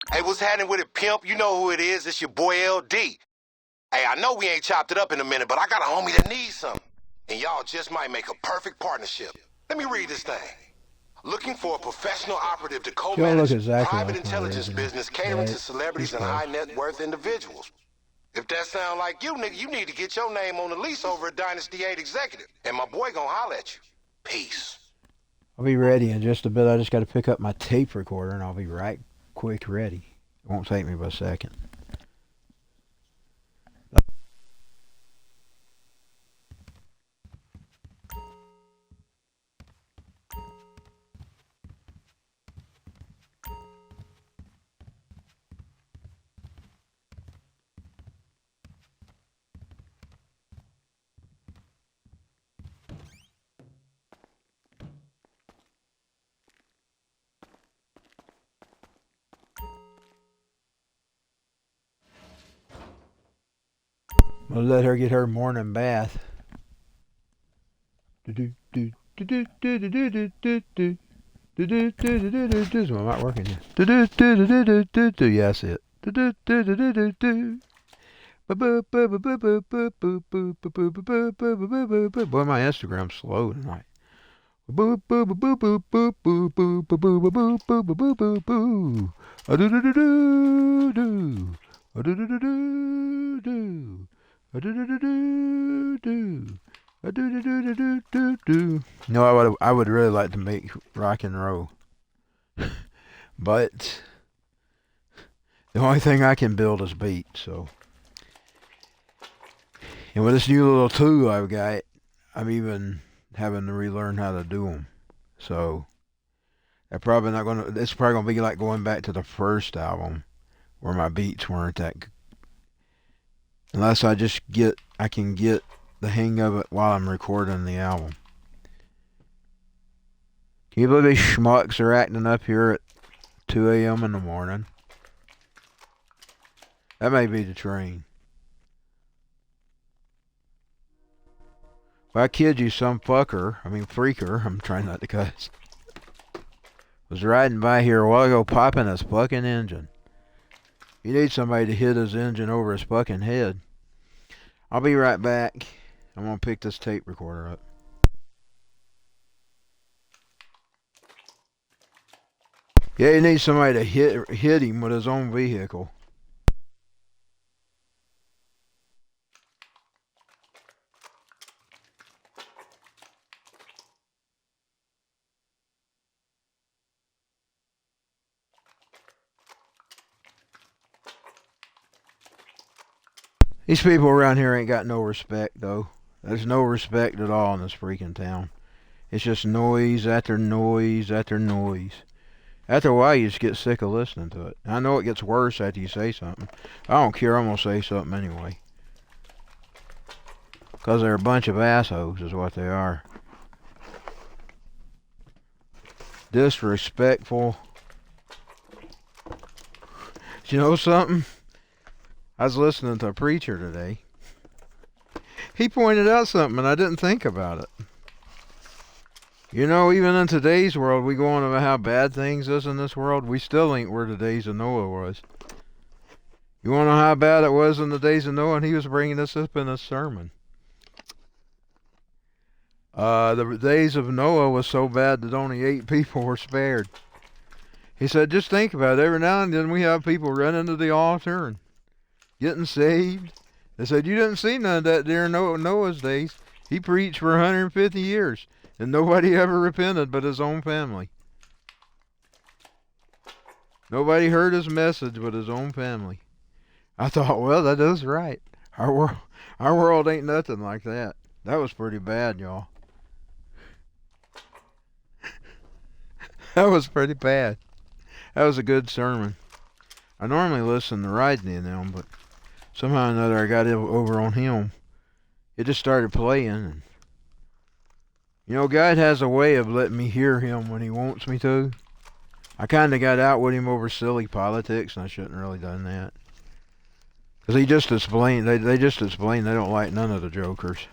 Hey, what's happening with it, pimp? You know who it is. It's your boy LD. Hey, I know we ain't chopped it up in a minute, but I got a homie that needs something. And y'all just might make a perfect partnership. Let me read this thing. Looking for a professional operative to co-manage exactly private like my intelligence original, business catering to but celebrities he's and close. high net worth individuals. If that sound like you, nigga, you need to get your name on the lease over at Dynasty 8 Executive. And my boy gonna holler at you. Peace. I'll be ready in just a bit. I just got to pick up my tape recorder, and I'll be right quick ready. It won't take me but a second. I'll let her get her morning bath. Well, I'm not working yet. Yeah, that's it. Boy, my Instagram's slow tonight. No, I would really like to make rock and roll, but the only thing I can build is beats. So, and with this new little tool I've got, I'm even having to relearn how to do them. So, it's probably gonna be like going back to the first album where my beats weren't that good. Unless I can get the hang of it while I'm recording the album. Can you believe these schmucks are acting up here at 2 a.m. in the morning? That may be the train. Well, I kid you, some freaker, I'm trying not to cuss, was riding by here a while ago popping his fucking engine. You need somebody to hit his engine over his fucking head. I'll be right back. I'm gonna pick this tape recorder up. Yeah, you need somebody to hit him with his own vehicle. These people around here ain't got no respect, though. There's no respect at all in this freaking town. It's just noise after noise after noise. After a while, you just get sick of listening to it. I know it gets worse after you say something. I don't care, I'm gonna say something anyway. Because they're a bunch of assholes, is what they are. Disrespectful. You know something? I was listening to a preacher today. He pointed out something and I didn't think about it. You know, even in today's world, we go on about how bad things is in this world. We still ain't where the days of Noah was. You want to know how bad it was in the days of Noah? And he was bringing this up in his sermon. The days of Noah was so bad that only 8 people were spared. He said, just think about it. Every now and then we have people running to the altar and getting saved. They said, you didn't see none of that during Noah's days. He preached for 150 years, and nobody ever repented but his own family. Nobody heard his message but his own family. I thought, well, that is right. Our world ain't nothing like that. That was pretty bad, y'all. That was pretty bad. That was a good sermon. I normally listen to Rodney and them, but somehow or another I got over on him. It just started playing. And, you know, God has a way of letting me hear him when he wants me to. I kind of got out with him over silly politics, and I shouldn't really done that. Because he just explained, they just explained they don't like none of the jokers.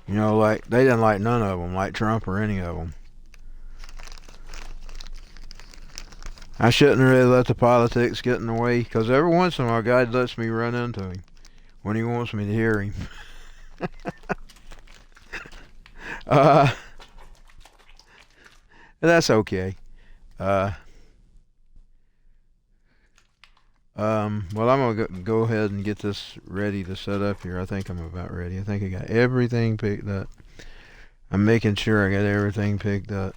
You know, like, they didn't like none of them, like Trump or any of them. I shouldn't really let the politics get in the way, because every once in a while God lets me run into him when he wants me to hear him. uh, that's okay. Well, I'm gonna go ahead and get this ready to set up here. I think I'm about ready. I think I got everything picked up. I'm making sure I got everything picked up.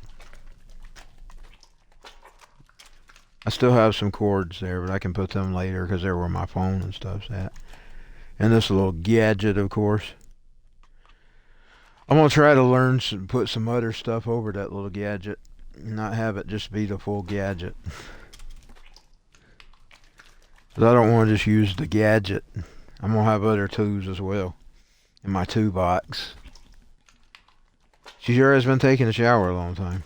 I still have some cords there, but I can put them later because they're where my phone and stuff's at. And this little gadget, of course. I'm gonna try to learn to put some other stuff over that little gadget, and not have it just be the full gadget. Because I don't want to just use the gadget. I'm gonna have other tools as well in my tool box. She sure has been taking a shower a long time.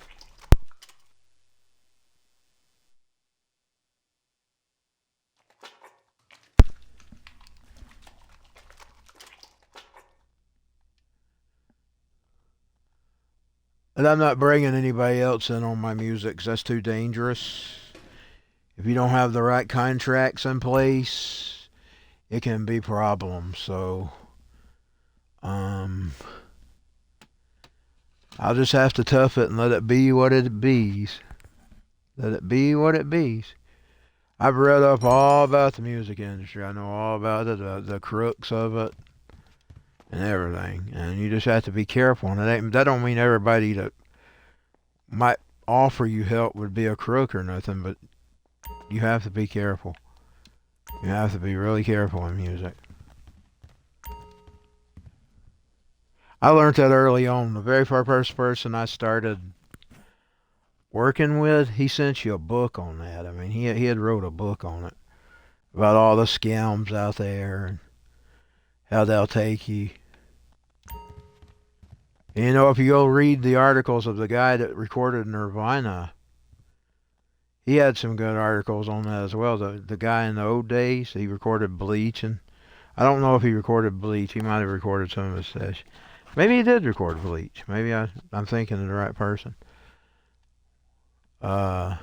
And I'm not bringing anybody else in on my music because that's too dangerous. If you don't have the right contracts in place, it can be problems. So, I'll just have to tough it and let it be what it bees. Let it be what it bees. I've read up all about the music industry. I know all about it, the crooks of it, and everything. And you just have to be careful. And that don't mean everybody that might offer you help would be a crook or nothing, but you have to be careful. You have to be really careful in music. I learned that early on. The very first person I started working with, he sent you a book on that. I mean, he had wrote a book on it about all the scams out there and how they'll take you. And, you know, if you go read the articles of the guy that recorded Nirvana, he had some good articles on that as well. The guy in the old days, he recorded Bleach, and I don't know if he recorded Bleach. He might have recorded some of his sessions. Maybe he did record Bleach. Maybe I'm thinking of the right person. Yeah,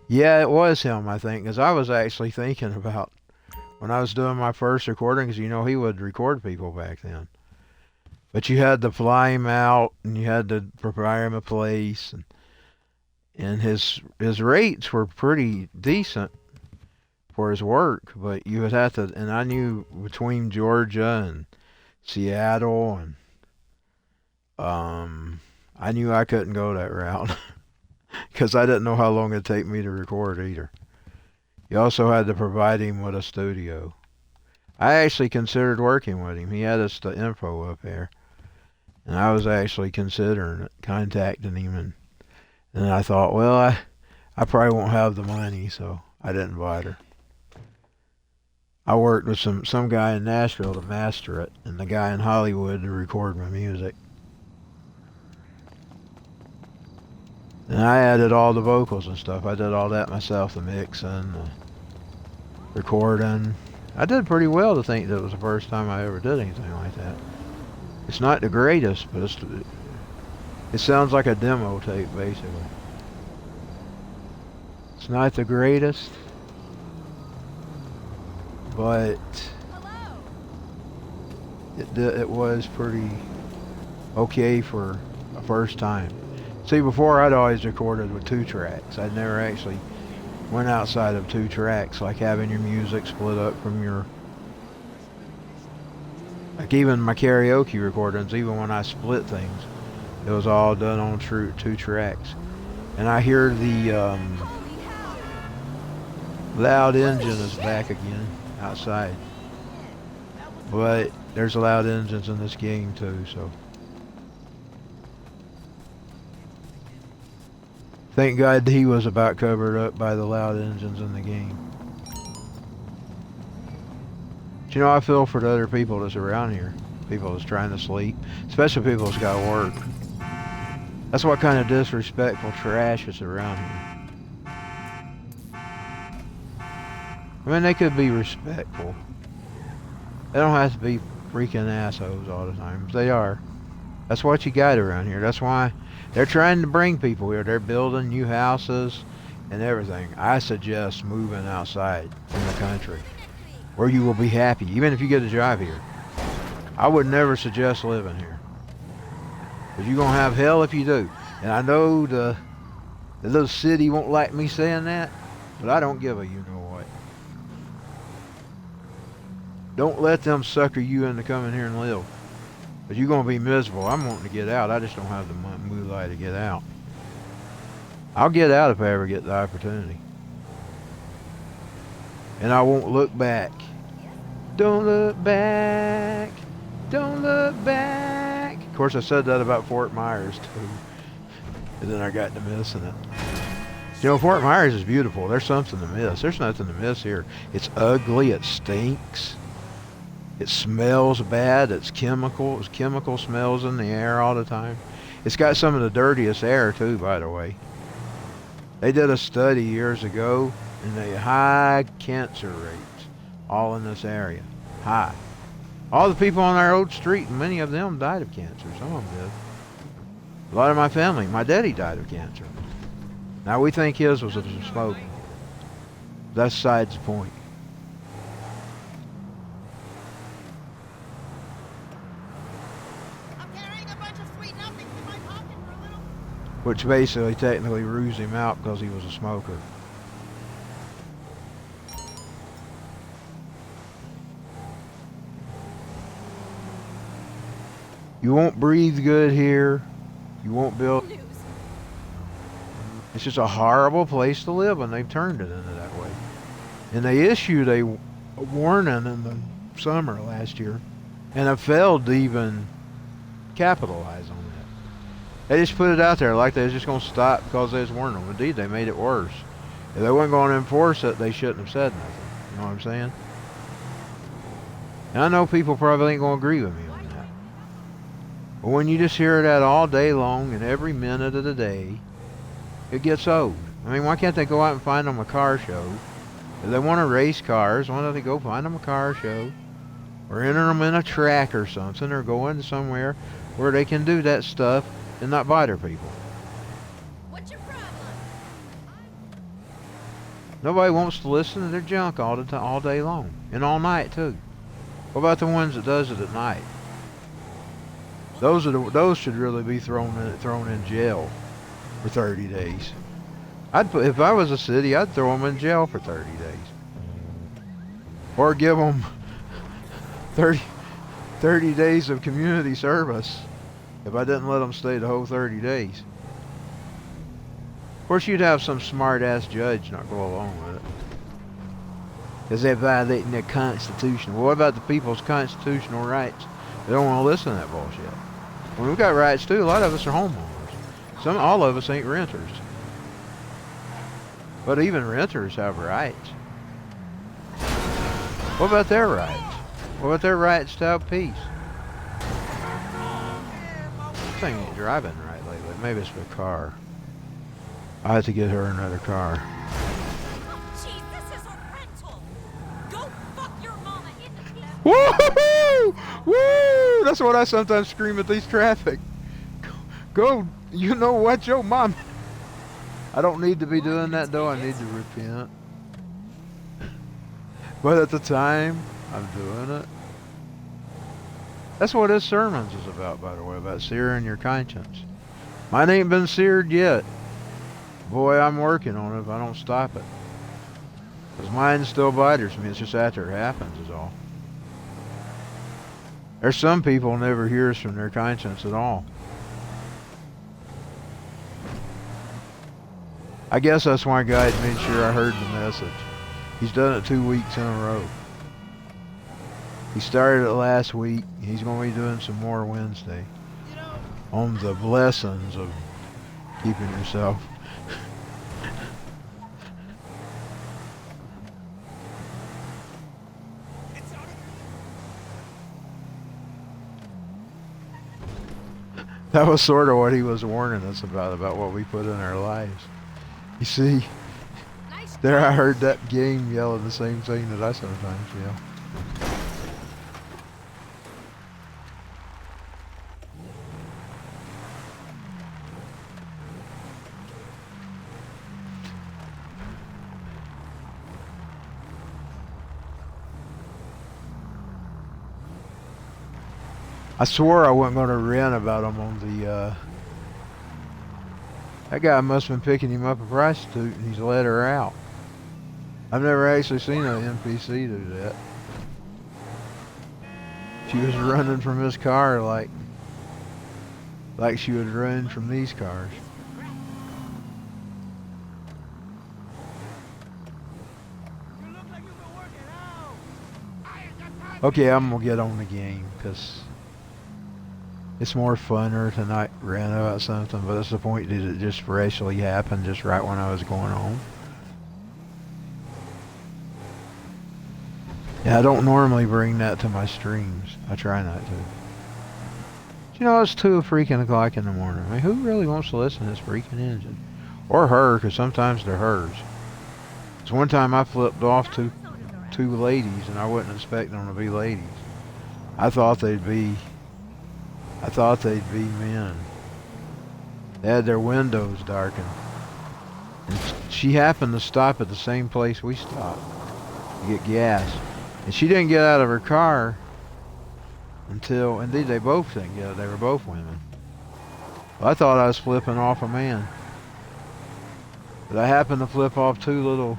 it was him, I think, because I was actually thinking about when I was doing my first recordings, you know, he would record people back then. But you had to fly him out, and you had to prepare him a place, and his rates were pretty decent for his work, but you would have to, and I knew between Georgia and Seattle, and I knew I couldn't go that route because I didn't know how long it'd take me to record either. You also had to provide him with a studio. I actually considered working with him. He had us the info up there, and I was actually considering it, contacting him, and I thought, well, I probably won't have the money, so I didn't bother. I worked with some guy in Nashville to master it, and the guy in Hollywood to record my music. And I added all the vocals and stuff. I did all that myself, the mixing, the recording. I did pretty well to think that it was the first time I ever did anything like that. It's not the greatest, but it sounds like a demo tape, basically. It's not the greatest, but it was pretty okay for a first time. See, before I'd always recorded with 2 tracks. I'd never actually went outside of 2 tracks, like having your music split up from your, like even my karaoke recordings, even when I split things, it was all done on 2 tracks. And I hear the loud engine is back again outside. But there's loud engines in this game too, so. Thank God he was about covered up by the loud engines in the game. But you know, I feel for the other people that's around here. People that's trying to sleep. Especially people that's got work. That's what kind of disrespectful trash is around here. I mean, they could be respectful. They don't have to be freaking assholes all the time. They are. That's what you got around here. That's why They're trying to bring people here. They're building new houses and everything. I suggest moving outside in the country where you will be happy, even if you get a job here. I would never suggest living here, because you're going to have hell if you do. And I know the little city won't like me saying that, but I don't give a you-know-what. Don't let them sucker you into coming here and live. But you're going to be miserable. I'm wanting to get out. I just don't have the moolah to get out. I'll get out if I ever get the opportunity. And I won't look back. Don't look back. Don't look back. Of course, I said that about Fort Myers, too. And then I got to missing it. You know, Fort Myers is beautiful. There's something to miss. There's nothing to miss here. It's ugly. It stinks. It smells bad. It's chemical. It's chemical smells in the air all the time. It's got some of the dirtiest air, too, by the way. They did a study years ago, and they had high cancer rates all in this area. High. All the people on our old street, many of them died of cancer. Some of them did. A lot of my family, my daddy died of cancer. Now, we think his was of smoking. That's besides the point. Which basically technically rules him out because he was a smoker. You won't breathe good here. You won't build. It's just a horrible place to live, and they've turned it into that way. And they issued a warning in the summer last year, and have failed to even capitalize on that. They just put it out there like they was just going to stop because they was warning them. Indeed, they made it worse. If they weren't going to enforce it, they shouldn't have said nothing. You know what I'm saying? And I know people probably ain't going to agree with me on that. But when you just hear that all day long and every minute of the day, it gets old. I mean, why can't they go out and find them a car show? If they want to race cars, why don't they go find them a car show? Or enter them in a track or something, or go in somewhere where they can do that stuff and not bother people. What's your problem? Nobody wants to listen to their junk all the time, all day long, and all night too. What about the ones that does it at night? Those should really be thrown in jail for 30 days. If I was a city, I'd throw them in jail for 30 days, or give them 30 days of community service. If I didn't let them stay the whole 30 days. Of course, you'd have some smart-ass judge not go along with it, because they're violating their Constitution. Well, what about the people's constitutional rights? They don't want to listen to that bullshit. Well, we've got rights too. A lot of us are homeowners. All of us ain't renters. But even renters have rights. What about their rights? What about their rights to have peace? This thing ain't driving right lately. Maybe it's the car. I have to get her another car. Jeez, this is a rental. Go fuck your mama in the pizza. Woo-hoo-hoo! Woo! That's what I sometimes scream at these traffic. Go, you know what, your mom. I don't need to be doing that though. I need to repent. But at the time, I'm doing it. That's what his sermons is about, by the way, about searing your conscience. Mine ain't been seared yet. Boy, I'm working on it if I don't stop it. Because mine still bothers me. It's just after it happens is all. There's some people who never hears from their conscience at all. I guess that's why God made sure I heard the message. He's done it 2 weeks in a row. He started it last week. He's going to be doing some more Wednesday on the blessings of keeping yourself. That was sort of what he was warning us about what we put in our lives. You see, there I heard that game yelling the same thing that I sometimes yell. I swore I wasn't going to rant about him on the, that guy must have been picking him up a prostitute and he's let her out. I've never actually seen an NPC do that. She was running from his car like she was running from these cars. Okay, I'm gonna get on the game because it's more funner to not rant about something, but that's the point. Did it just freshly happen just right when I was going home? Yeah, I don't normally bring that to my streams. I try not to. You know, it's 2 freaking o'clock in the morning. I mean, who really wants to listen to this freaking engine? Or her, because sometimes they're hers. Because one time I flipped off two ladies, and I wasn't expecting them to be ladies. I thought they'd be men. They had their windows darkened. And she happened to stop at the same place we stopped to get gas. And she didn't get out of her car until, indeed they both didn't get out. They were both women. Well, I thought I was flipping off a man. But I happened to flip off 2 little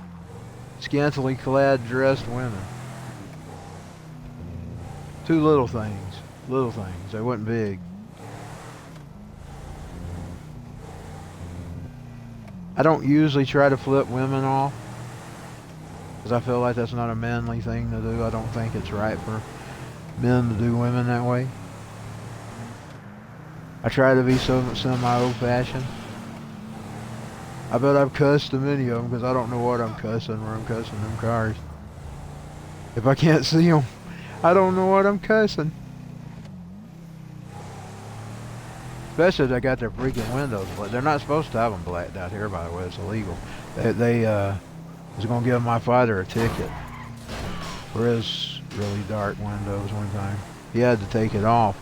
scantily clad dressed women. 2 little things. Little things. They weren't big. I don't usually try to flip women off because I feel like that's not a manly thing to do. I don't think it's right for men to do women that way. I try to be semi-old-fashioned. I bet I've cussed to many of them because I don't know what I'm cussing where I'm cussing them cars. If I can't see them, I don't know what I'm cussing. Especially if they got their freaking windows blacked. They're not supposed to have them blacked out here, by the way. It's illegal. They was going to give my father a ticket for his really dark windows one time. He had to take it off,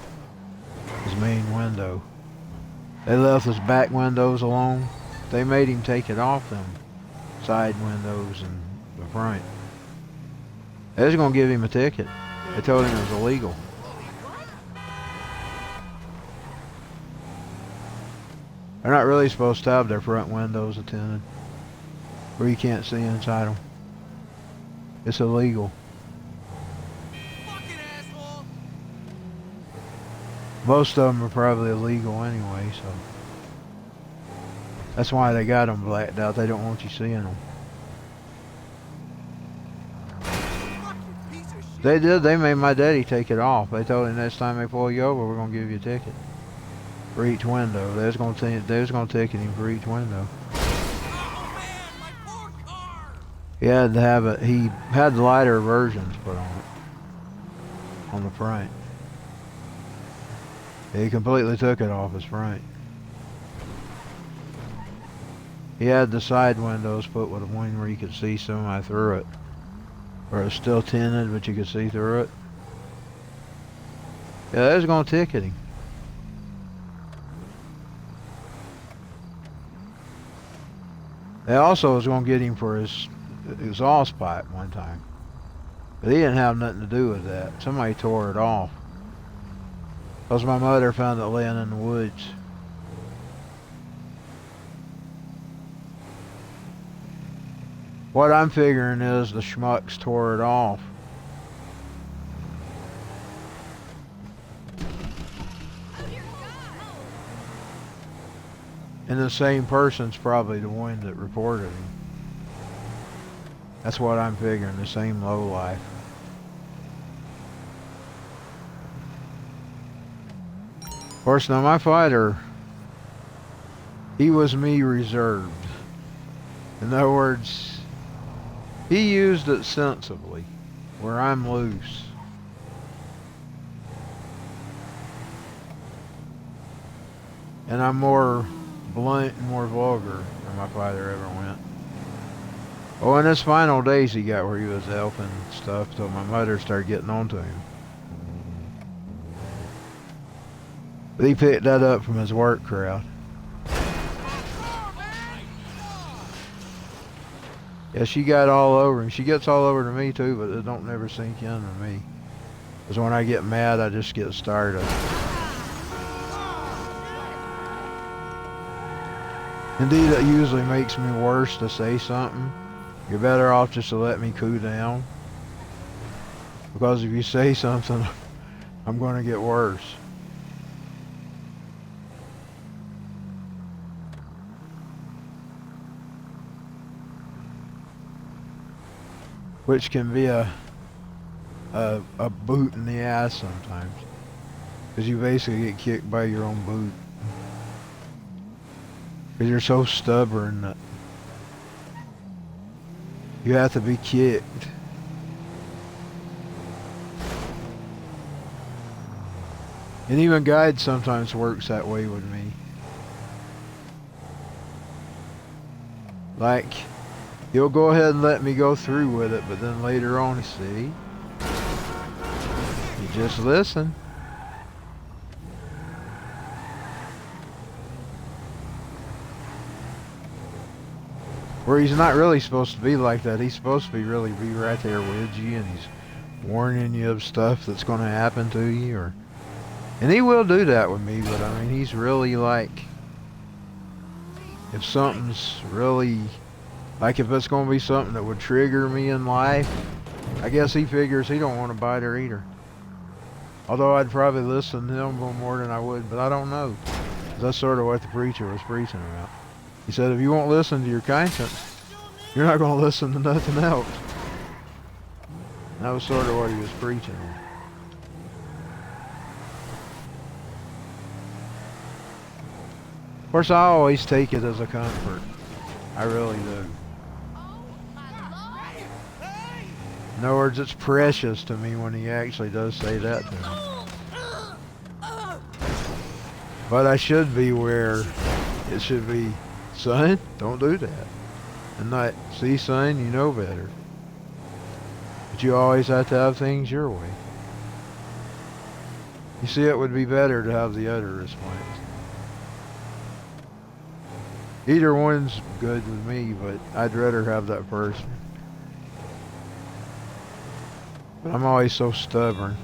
his main window. They left his back windows alone. They made him take it off them side windows and the front. They was going to give him a ticket. They told him it was illegal. They're not really supposed to have their front windows tinted where you can't see inside them. It's illegal. Fucking asshole! Most of them are probably illegal anyway, so that's why they got them blacked out. They don't want you seeing them. They did. They made my daddy take it off. They told him next time they pull you over, we're gonna give you a ticket for each window. They was gonna ticket him for each window. Oh man, my poor car! He had to have it. He had the lighter versions put on it on the front. He completely took it off his front. He had the side windows put with one where you could see semi through it. Or it's still tinted, but you could see through it. Yeah, they was going to ticket him. They also was going to get him for his exhaust pipe one time. But he didn't have nothing to do with that. Somebody tore it off. Because my mother found it laying in the woods. What I'm figuring is the schmucks tore it off. And the same person's probably the one that reported him. That's what I'm figuring, the same lowlife. Of course, now my fighter, he was me reserved. In other words, he used it sensibly, where I'm loose. And I'm more blunt and more vulgar than my father ever went. Oh, in his final days he got where he was helping stuff till my mother started getting on to him. But he picked that up from his work crowd. Yeah, she got all over him. She gets all over to me too, but it don't never sink in to me. Because when I get mad, I just get started. Indeed, it usually makes me worse to say something. You're better off just to let me cool down. Because if you say something, I'm going to get worse. Which can be a boot in the ass sometimes. Because you basically get kicked by your own boot. Because you're so stubborn that you have to be kicked. And even guide sometimes works that way with me. Like, he'll go ahead and let me go through with it, but then later on, see? You just listen. Where he's not really supposed to be like that. He's supposed to be really be right there with you, and he's warning you of stuff that's going to happen to you, and he will do that with me, but I mean, he's really like, if something's really, like if it's going to be something that would trigger me in life, I guess he figures he don't want to bite her either. Although I'd probably listen to him a little more than I would, but I don't know. That's sort of what the preacher was preaching about. He said, if you won't listen to your conscience, you're not going to listen to nothing else. That was sort of what he was preaching. Of course, I always take it as a comfort. I really do. In other words, it's precious to me when he actually does say that to me. But I should be where it should be, son, don't do that. And not, see, son, you know better. But you always have to have things your way. You see, it would be better to have the other response. Either one's good with me, but I'd rather have that person. But I'm always so stubborn.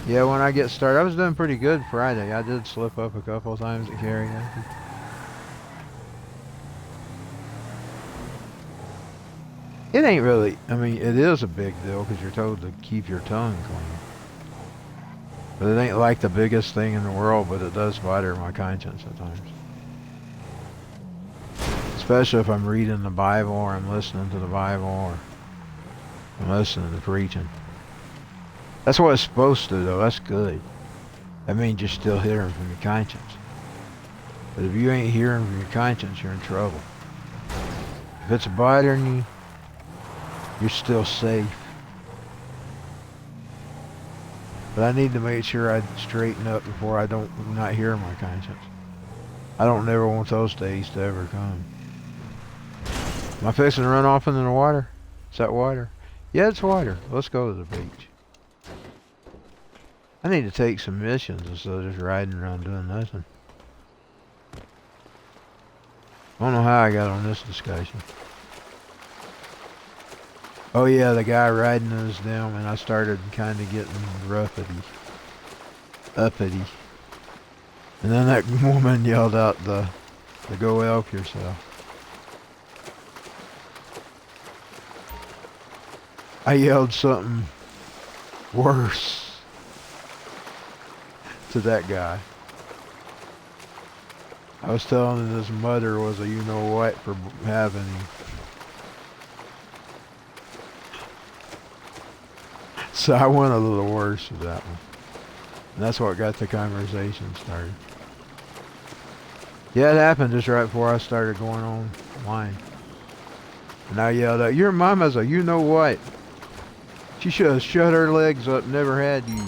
Yeah, when I get started, I was doing pretty good Friday. I did slip up a couple of times at karaoke. It ain't really, I mean, it is a big deal because you're told to keep your tongue clean. But it ain't like the biggest thing in the world, but it does bother my conscience at times. Especially if I'm reading the Bible, or I'm listening to the Bible, or I'm listening to preaching. That's what it's supposed to, though. That's good. That means you're still hearing from your conscience. But if you ain't hearing from your conscience, you're in trouble. If it's bothering you, you're still safe. But I need to make sure I straighten up before I not hear my conscience. I don't never want those days to ever come. Am I fixing to run off into the water? Is that water? Yeah, it's water. Let's go to the beach. I need to take some missions instead of just riding around doing nothing. I don't know how I got on this discussion. Oh yeah, the guy riding us down, and I started kind of getting uppity. And then that woman yelled out to go help yourself. I yelled something worse to that guy. I was telling him his mother was a you-know-what for having him. So I went a little worse with that one. And that's what got the conversation started. Yeah, it happened just right before I started going online. And I yelled out, your mama's a you-know-what. She should have shut her legs up and never had you.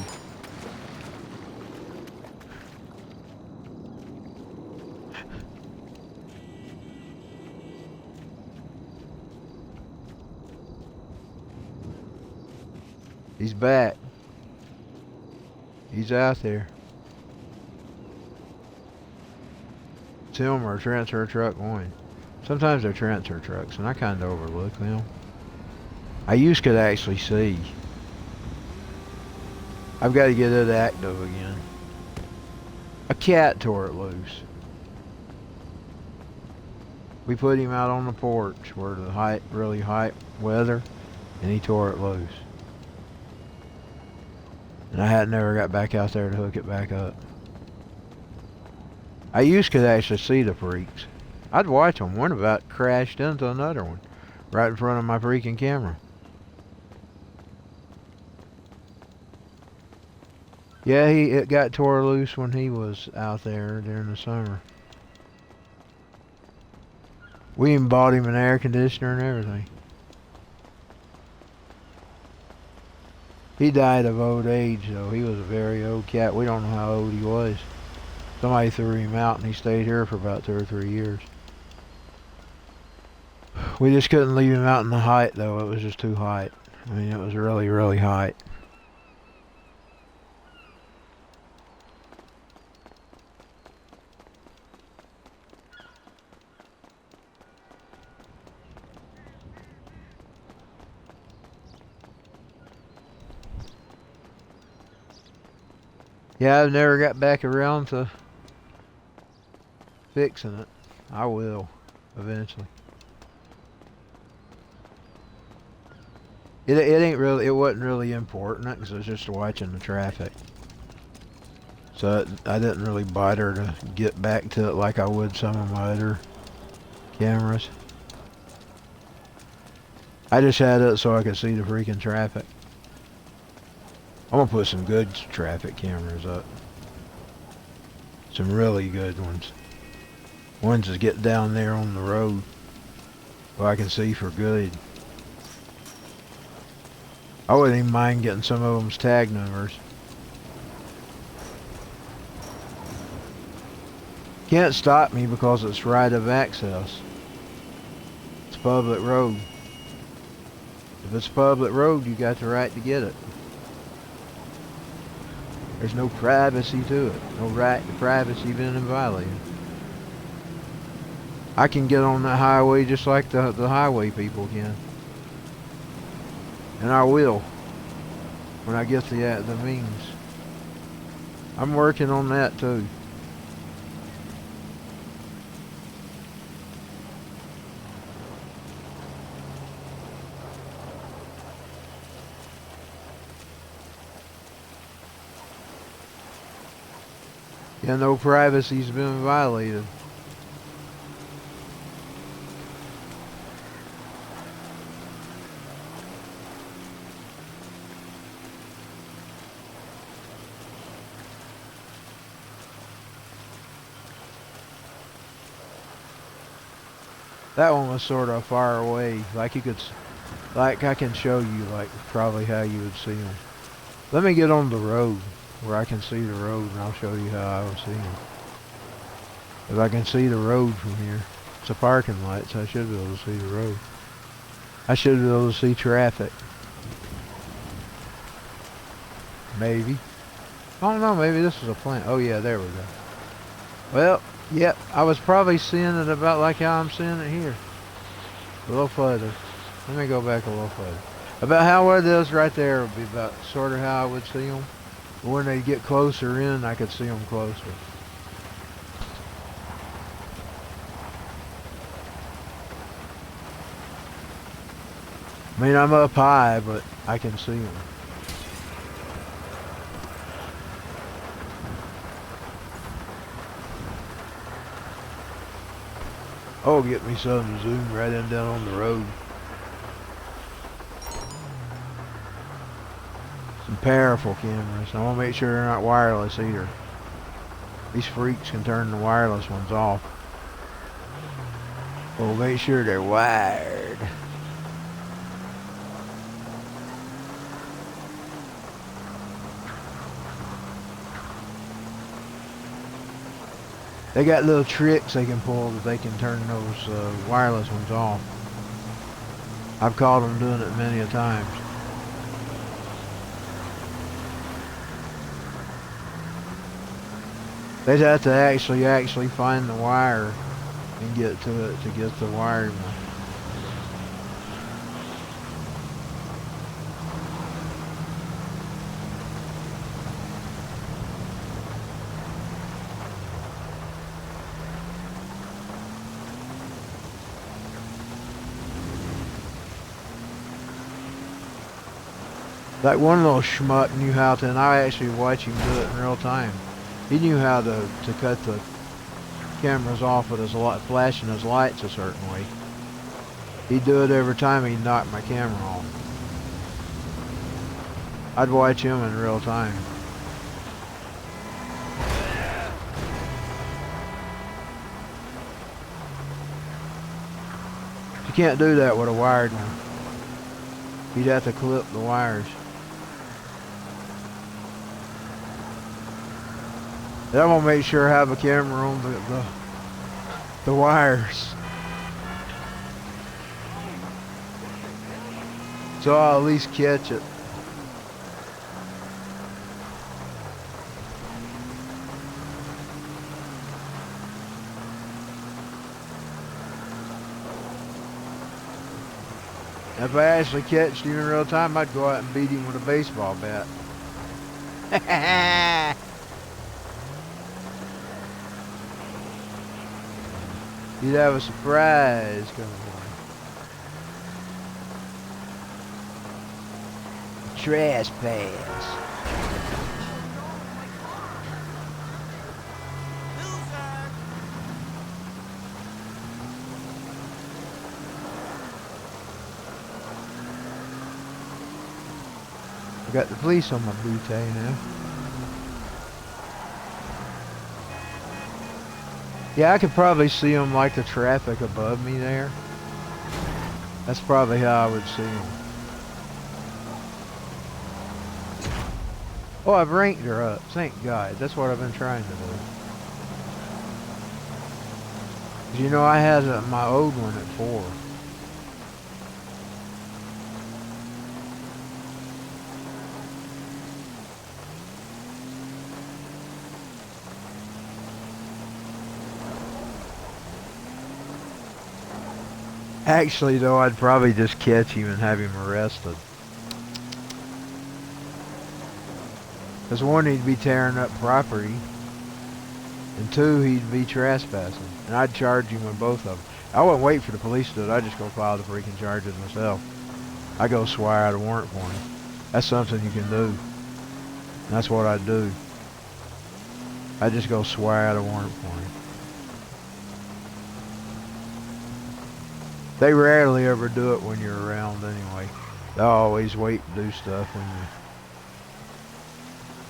He's back. He's out there. It's him or a transfer truck one. Sometimes they're transfer trucks, and I kind of overlook them. I used could actually see. I've got to get it active again. A cat tore it loose. We put him out on the porch where the really hot weather, and he tore it loose. And I had never got back out there to hook it back up. I used could actually see the freaks. I'd watch them. One about crashed into another one right in front of my freaking camera. Yeah, it got tore loose when he was out there during the summer. We even bought him an air conditioner and everything. He died of old age, though. He was a very old cat. We don't know how old he was. Somebody threw him out, and he stayed here for about 2 or 3 years. We just couldn't leave him out in the height, though. It was just too hot. I mean, it was really, really hot. Yeah, I've never got back around to fixing it. I will, eventually. It ain't really, it wasn't really important because I was just watching the traffic. So I didn't really bother to get back to it like I would some of my other cameras. I just had it so I could see the freaking traffic. I'm gonna put some good traffic cameras up. Some really good ones. Ones that get down there on the road where I can see for good. I wouldn't even mind getting some of them's tag numbers. Can't stop me because it's right of access. It's public road. If it's public road, you got the right to get it. There's no privacy to it. No right to privacy being violated. I can get on that highway just like the highway people can. And I will. When I get the means. I'm working on that too. Yeah, no privacy's been violated. That one was sort of far away, like you could, like I can show you, like probably how you would see them. Let me get on the road where I can see the road, and I'll show you how I would see them. If I can see the road from here, it's a parking lot, so I should be able to see the road. I should be able to see traffic. Maybe. I don't know, maybe this is a plant. Oh yeah, there we go. Well, yep, I was probably seeing it about like how I'm seeing it here. A little further. Let me go back a little further. About how it is right there would be about sort of how I would see them. But when they get closer in, I could see them closer. I mean, I'm up high, but I can see them. Oh, get me some zoom right in down on the road. Some powerful cameras. I want to make sure they're not wireless either. These freaks can turn the wireless ones off. Well, make sure they're wired. They got little tricks they can pull that they can turn those wireless ones off. I've caught them doing it many a times. They'd have to actually find the wire and get to it to get the wiring. That one little schmuck knew how to, and I actually watched him do it in real time. He knew how to cut the cameras off with his light, flashing his lights a certain way. He'd do it every time he'd knock my camera off. I'd watch him in real time. You can't do that with a wired one. You'd have to clip the wires. And I'm gonna make sure I have a camera on the wires. So I'll at least catch it. If I actually catched him in real time, I'd go out and beat him with a baseball bat. You'd have a surprise coming on. Trespass. I got the police on my bootay now. Yeah, I could probably see them like the traffic above me there. That's probably how I would see them. Oh, I've ranked her up. Thank God. That's what I've been trying to do. 'Cause you know, I had my old one at 4. Actually, though, I'd probably just catch him and have him arrested. Because 1, he'd be tearing up property, and 2, he'd be trespassing. And I'd charge him with both of them. I wouldn't wait for the police to do it. I'd just go file the freaking charges myself. I go swear out a warrant for him. That's something you can do. And that's what I'd do. I'd just go swear out a warrant for him. They rarely ever do it when you're around anyway. They'll always wait to do stuff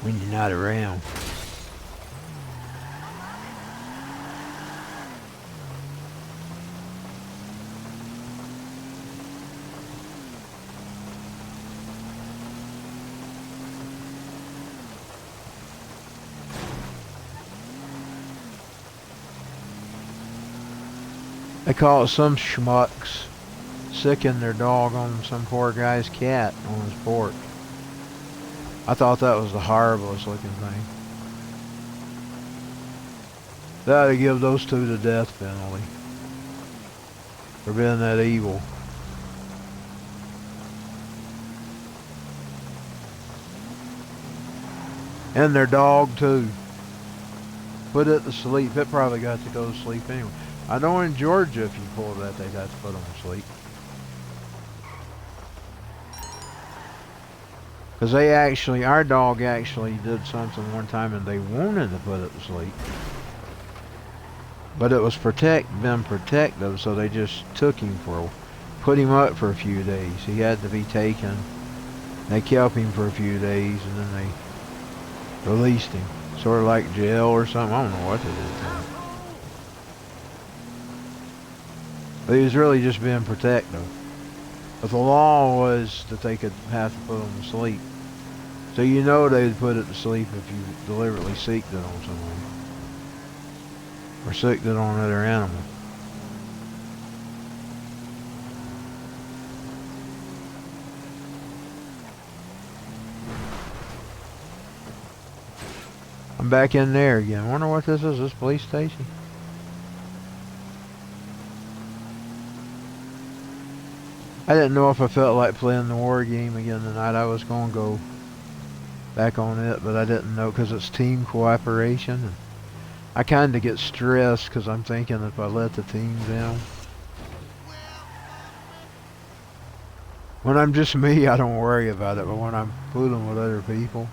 when you're not around. They call it some schmucks sicking their dog on some poor guy's cat on his porch. I thought that was the horriblest looking thing. They ought to give those 2 the death penalty for being that evil. And their dog too. Put it to sleep. It probably got to go to sleep anyway. I know in Georgia, if you pulled that, they'd have to put them to sleep. Because our dog actually did something one time and they wanted to put it to sleep. But it was been protective, so they just put him up for a few days. He had to be taken. They kept him for a few days and then they released him. Sort of like jail or something. I don't know what they did to him. But he was really just being protective. But the law was that they could have to put him to sleep. So you know they'd put it to sleep if you deliberately seeked it on someone. Or seeked it on another animal. I'm back in there again. I wonder what this is, this police station? I didn't know if I felt like playing the war game again tonight. I was going to go back on it, but I didn't know because it's team cooperation. And I kind of get stressed because I'm thinking if I let the team down, When I'm just me, I don't worry about it, but when I'm fooling with other people,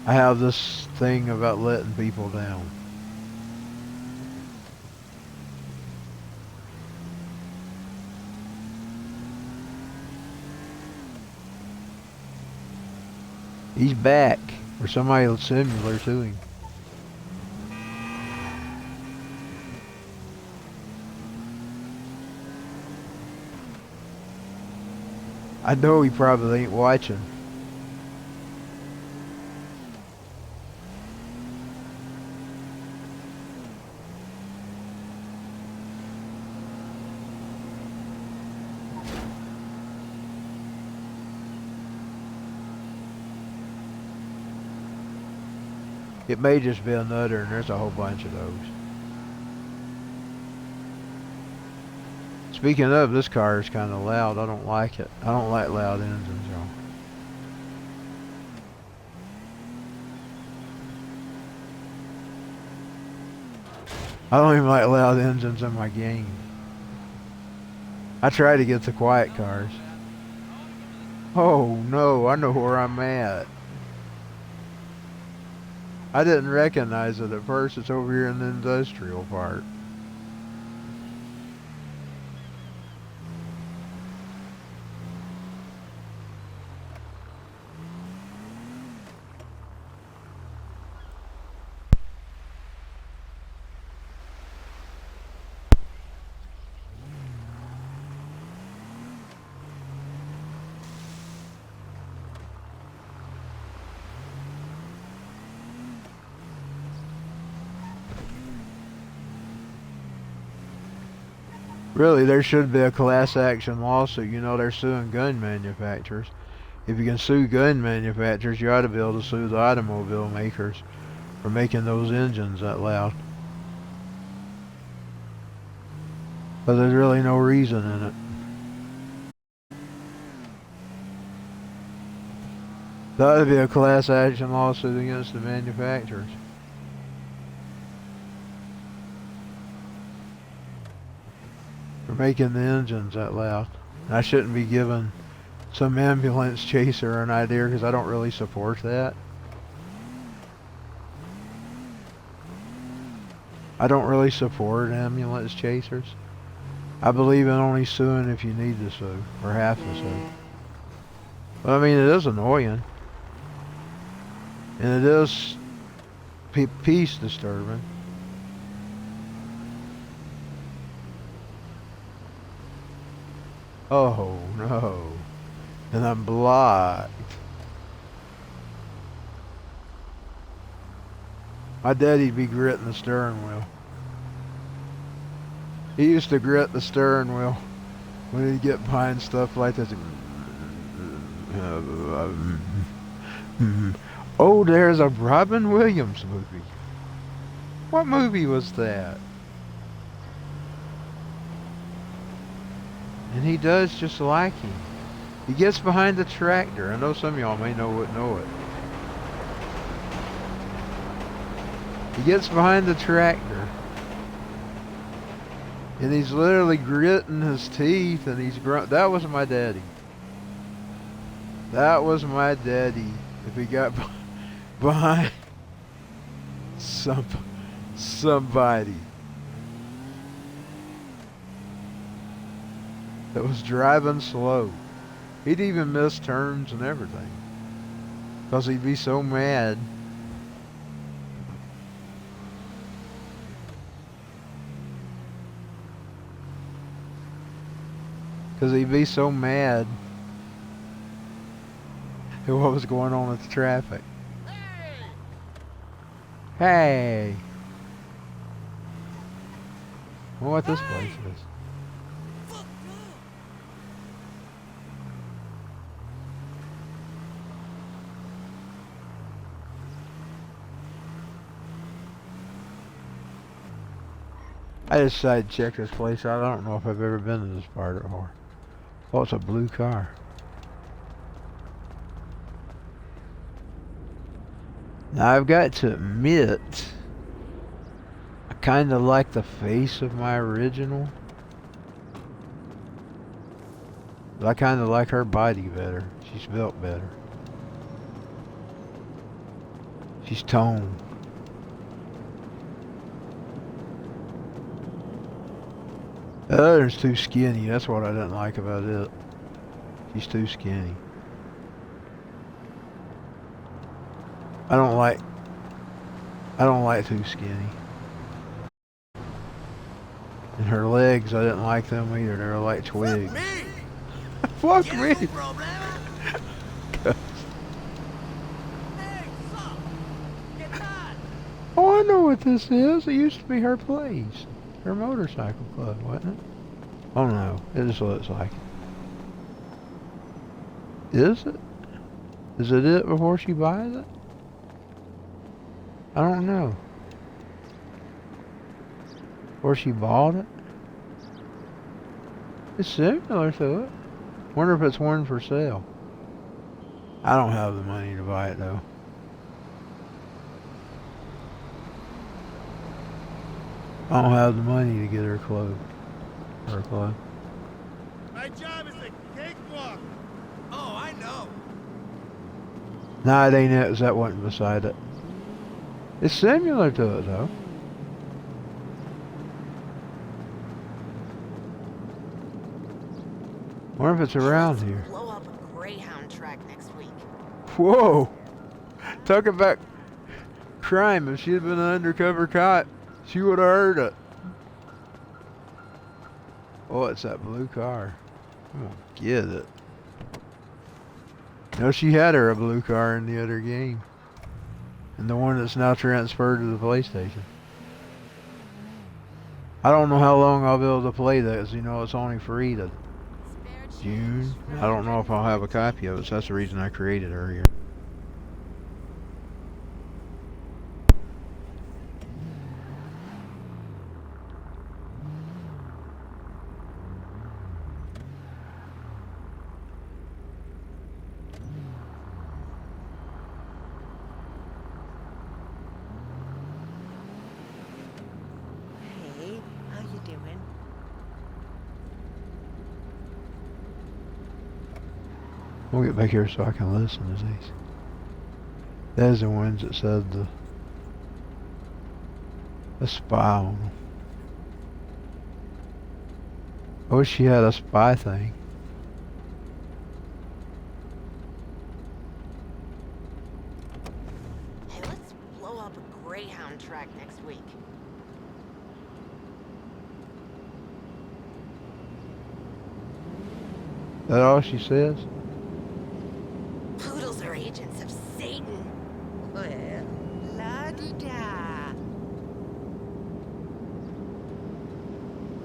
I have this thing about letting people down. He's back, or somebody will similar to him. I know he probably ain't watching. It may just be a nutter, and there's a whole bunch of those. Speaking of, this car is kind of loud. I don't like it. I don't like loud engines, y'all. I don't even like loud engines in my game. I try to get the quiet cars. Oh no, I know where I'm at. I didn't recognize it at first. It's over here in the industrial part. Really, there should be a class action lawsuit. You know, they're suing gun manufacturers. If you can sue gun manufacturers, you ought to be able to sue the automobile makers for making those engines that loud. But there's really no reason in it. There ought to be a class action lawsuit against the manufacturers. For making the engines that loud. And I shouldn't be giving some ambulance chaser an idea because I don't really support that. I don't really support ambulance chasers. I believe in only suing if you need to sue, or have to sue. But I mean, it is annoying. And it is peace disturbing. Oh no. And I'm blocked. My daddy'd be gritting the steering wheel. He used to grit the steering wheel when he'd get behind stuff like this. Oh, there's a Robin Williams movie. What movie was that? And he does just like him. He gets behind the tractor. I know some of y'all may know it. He gets behind the tractor. And he's literally gritting his teeth and he's that was my daddy. That was my daddy. If he got behind somebody that was driving slow. He'd even miss turns and everything. Because he'd be so mad. Because he'd be so mad at what was going on with the traffic. Hey! I wonder what this place is. I decided to check this place out. I don't know if I've ever been to this part before. Oh, it's a blue car. Now I've got to admit, I kind of like the face of my original. But I kind of like her body better. She's built better. She's toned. The other's too skinny. That's what I didn't like about it. She's too skinny. I don't like too skinny. And her legs, I didn't like them either. They were like twigs. Me! Fuck ¿Tienes me. un problema? Hey, sup? ¿Qué tal? Oh, I know what this is. It used to be her place. Her motorcycle club, wasn't it? Oh no, it just looks like it. Is it? Is it before she buys it? I don't know. Or she bought it? It's similar to it. Wonder if it's one for sale. I don't have the money to buy it though. I don't have the money to get her clothes. Her clothes. My job is a cakewalk. Oh, I know. Nah, it ain't it, 'cause that wasn't beside it. It's similar to it though. Wonder if it's around here. Blow up a Greyhound track next week. Whoa! Talk about crime. If she had been an undercover cop, she would have heard it. Oh, it's that blue car. I'm gonna get it. No, she had her a blue car in the other game. And the one that's now transferred to the PlayStation. I don't know how long I'll be able to play that, 'cause you know it's only free to June. I don't know if I'll have a copy of it, so that's the reason I created her here. Hey, how you doing? We'll get back here so I can listen to these. There's the ones that said the spy on them. I wish she had a spy thing. Hey, let's blow up a Greyhound track next week. That all she says? Poodles are agents of Satan. Well, la-di-da.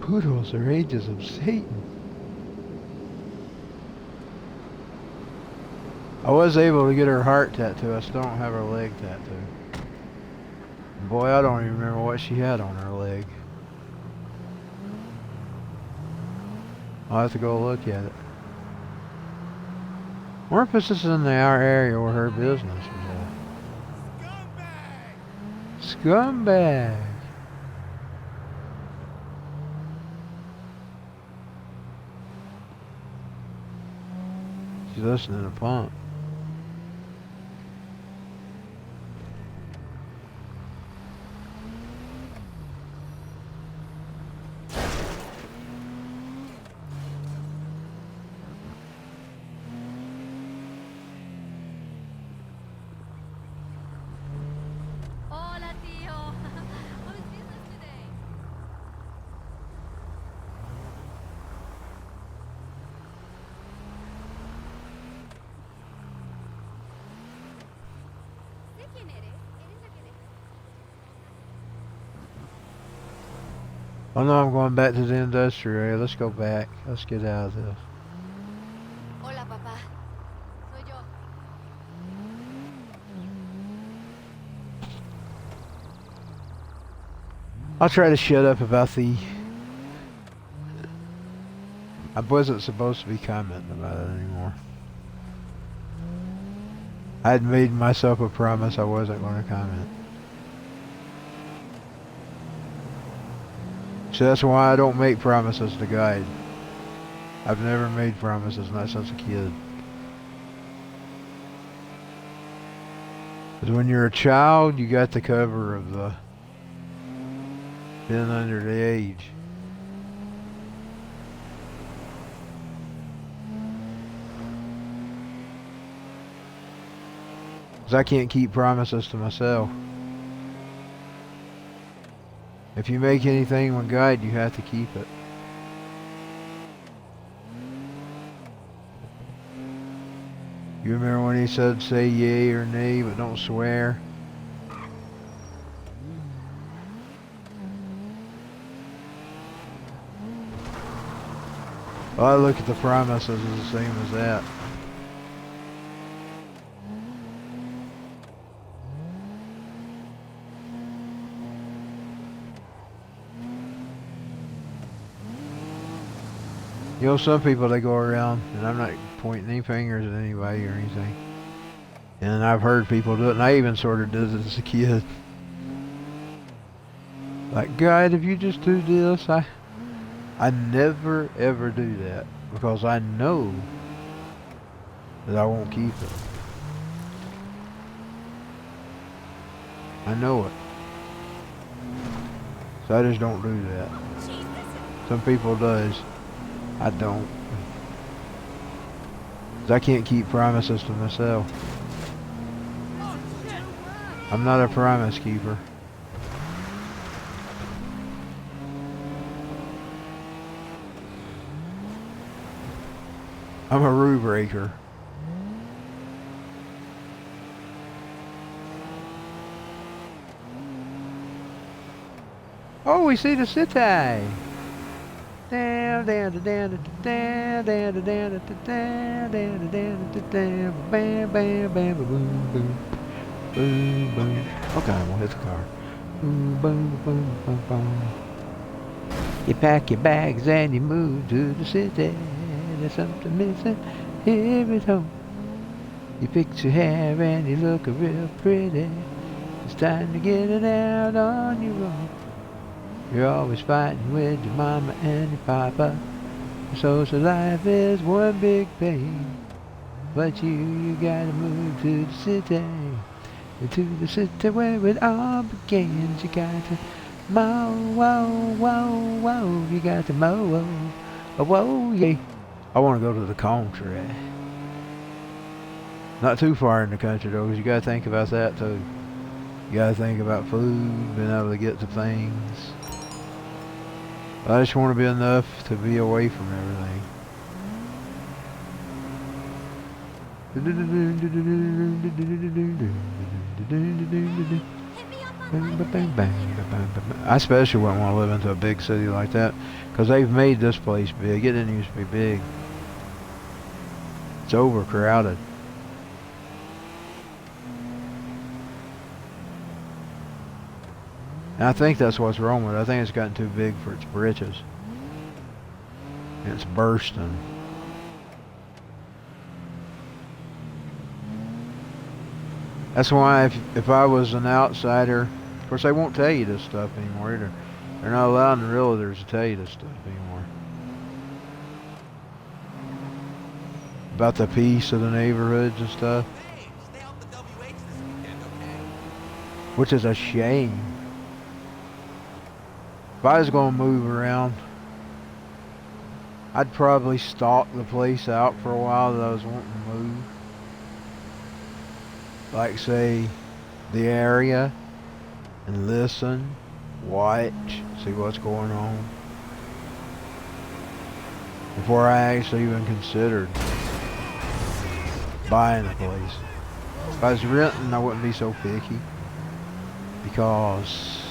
Poodles are agents of Satan. I was able to get her heart tattoo. I still don't have her leg tattoo. Boy, I don't even remember what she had on her leg. I'll have to go look at it. Wonder if this is in our area where her business was at. Scumbag! She's listening to Pump. Hola, tío. How's business today? ¿De quién eres? ¿Eres de qué? Oh no, I'm going back to the industrial area. Let's go back. Let's get out of this. Hola, papá. Soy yo. I'll try to shut up about the... I wasn't supposed to be commenting about it anymore. I had made myself a promise I wasn't going to comment. So that's why I don't make promises to guide. I've never made promises, not since a kid. Because when you're a child, you got the cover of the being under the age. Because I can't keep promises to myself. If you make anything with God, you have to keep it. You remember when he said, say yea or nay, but don't swear? Well, I look at the promises as the same as that. You know, some people, they go around, and I'm not pointing any fingers at anybody or anything, and I've heard people do it, and I even sort of did it as a kid. Like, God, if you just do this, I never ever do that, because I know that I won't keep it. I know it. So I just don't do that. Some people does. I don't. 'Cause I can't keep promises to myself. I'm not a promise keeper. I'm a rule breaker. Oh, we see the city. Down, down, down, down, down, down, down, down, down, down, down, bam, bam, bam, boom, boom, boom, boom. Okay, I'm gonna hit the car. Boom, boom, boom, boom, boom. You pack your bags and you move to the city. There's something missing here at home. You fix your hair and you look real pretty. It's time to get it out on your own. You're always fighting with your mama and your papa. Your social life is one big pain. But you gotta move to the city. And to the city where it all begins. You got to mow, whoa, whoa, whoa. You got to mow, whoa, whoa, yeah. I want to go to the country. Not too far in the country though, because you gotta think about that too. You gotta think about food, being able to get to things. I just want to be enough to be away from everything. I especially wouldn't want to live into a big city like that, because they've made this place big. It didn't used to be big. It's overcrowded. And I think that's what's wrong with it. I think it's gotten too big for its britches. And it's bursting. That's why if I was an outsider, of course they won't tell you this stuff anymore either. They're not allowing the realtors to tell you this stuff anymore. About the peace of the neighborhoods and stuff. Which is a shame. If I was going to move around, I'd probably stalk the place out for a while that I was wanting to move. Like, say, the area, and listen, watch, see what's going on, before I actually even considered buying a place. If I was renting, I wouldn't be so picky, because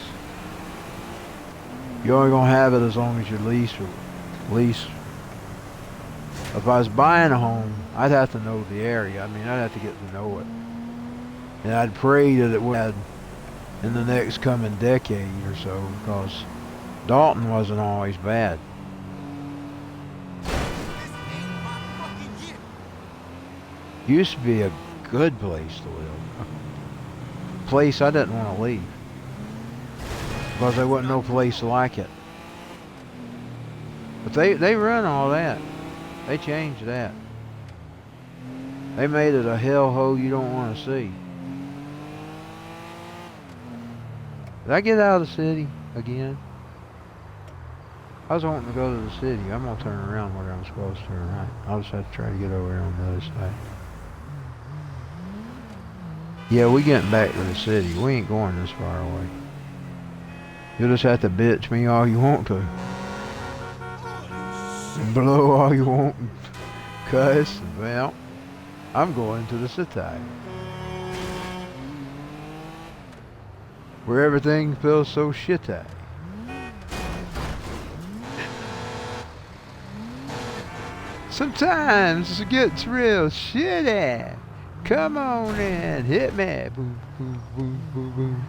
you're only going to have it as long as your lease. If I was buying a home, I'd have to know the area. I mean, I'd have to get to know it. And I'd pray that it would in the next coming decade or so, because Dalton wasn't always bad. Used to be a good place to live. A place I didn't want to leave, because there wasn't no place like it. But they run all that. They changed that. They made it a hellhole you don't want to see. Did I get out of the city again? I was wanting to go to the city. I'm going to turn around where I'm supposed to turn right. I'll just have to try to get over here on the other side. Yeah, we getting back to the city. We ain't going this far away. You'll just have to bitch me all you want to. And blow all you want and cuss. Well, I'm going to the city. Where everything feels so shitty. Sometimes it gets real shitty. Come on in, hit me. Boom, boom, boom, boom, boom.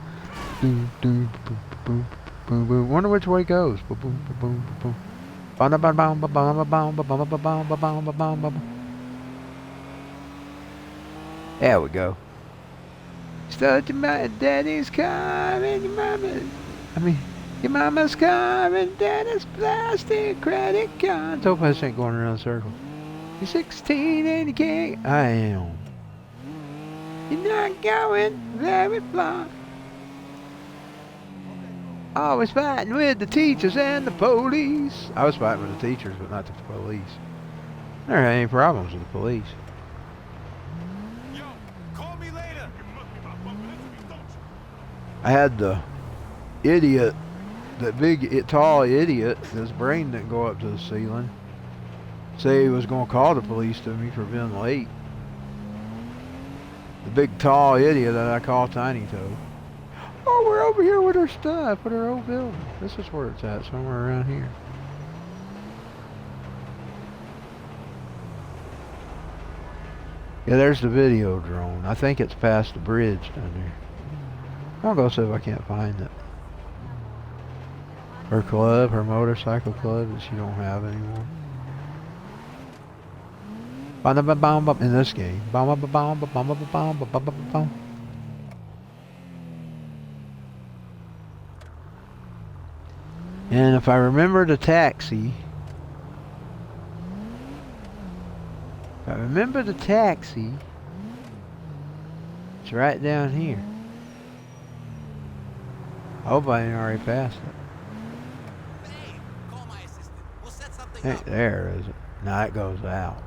Boom, boom, boom, boom, boom, boom. Wonder which way it goes. Boom, boom, boom, boom, boom. There we go. Start your daddy's car and your mama's car and daddy's plastic credit cards. Hope I ain't going around in circles. You're 16 and you can't. I am. You're not going very far. Always fighting with the teachers and the police. I was fighting with the teachers, but not the police. There ain't any problems with the police. Yo, call me later. I had the idiot, that big, tall idiot, his brain didn't go up to the ceiling, say he was going to call the police to me for being late. The big, tall idiot that I call Tiny Toe. Oh, we're over here with our stuff, with our old building. This is where it's at, somewhere around here. Yeah, there's the video drone. I think it's past the bridge down there. I'm gonna go see if I can't find it. Her club, her motorcycle club that she don't have anymore. In this game. And if I remember the taxi, it's right down here. I hope I ain't already passed it. Hey, call my assistant. We'll set something Ain't up. there, is it? No, it goes out.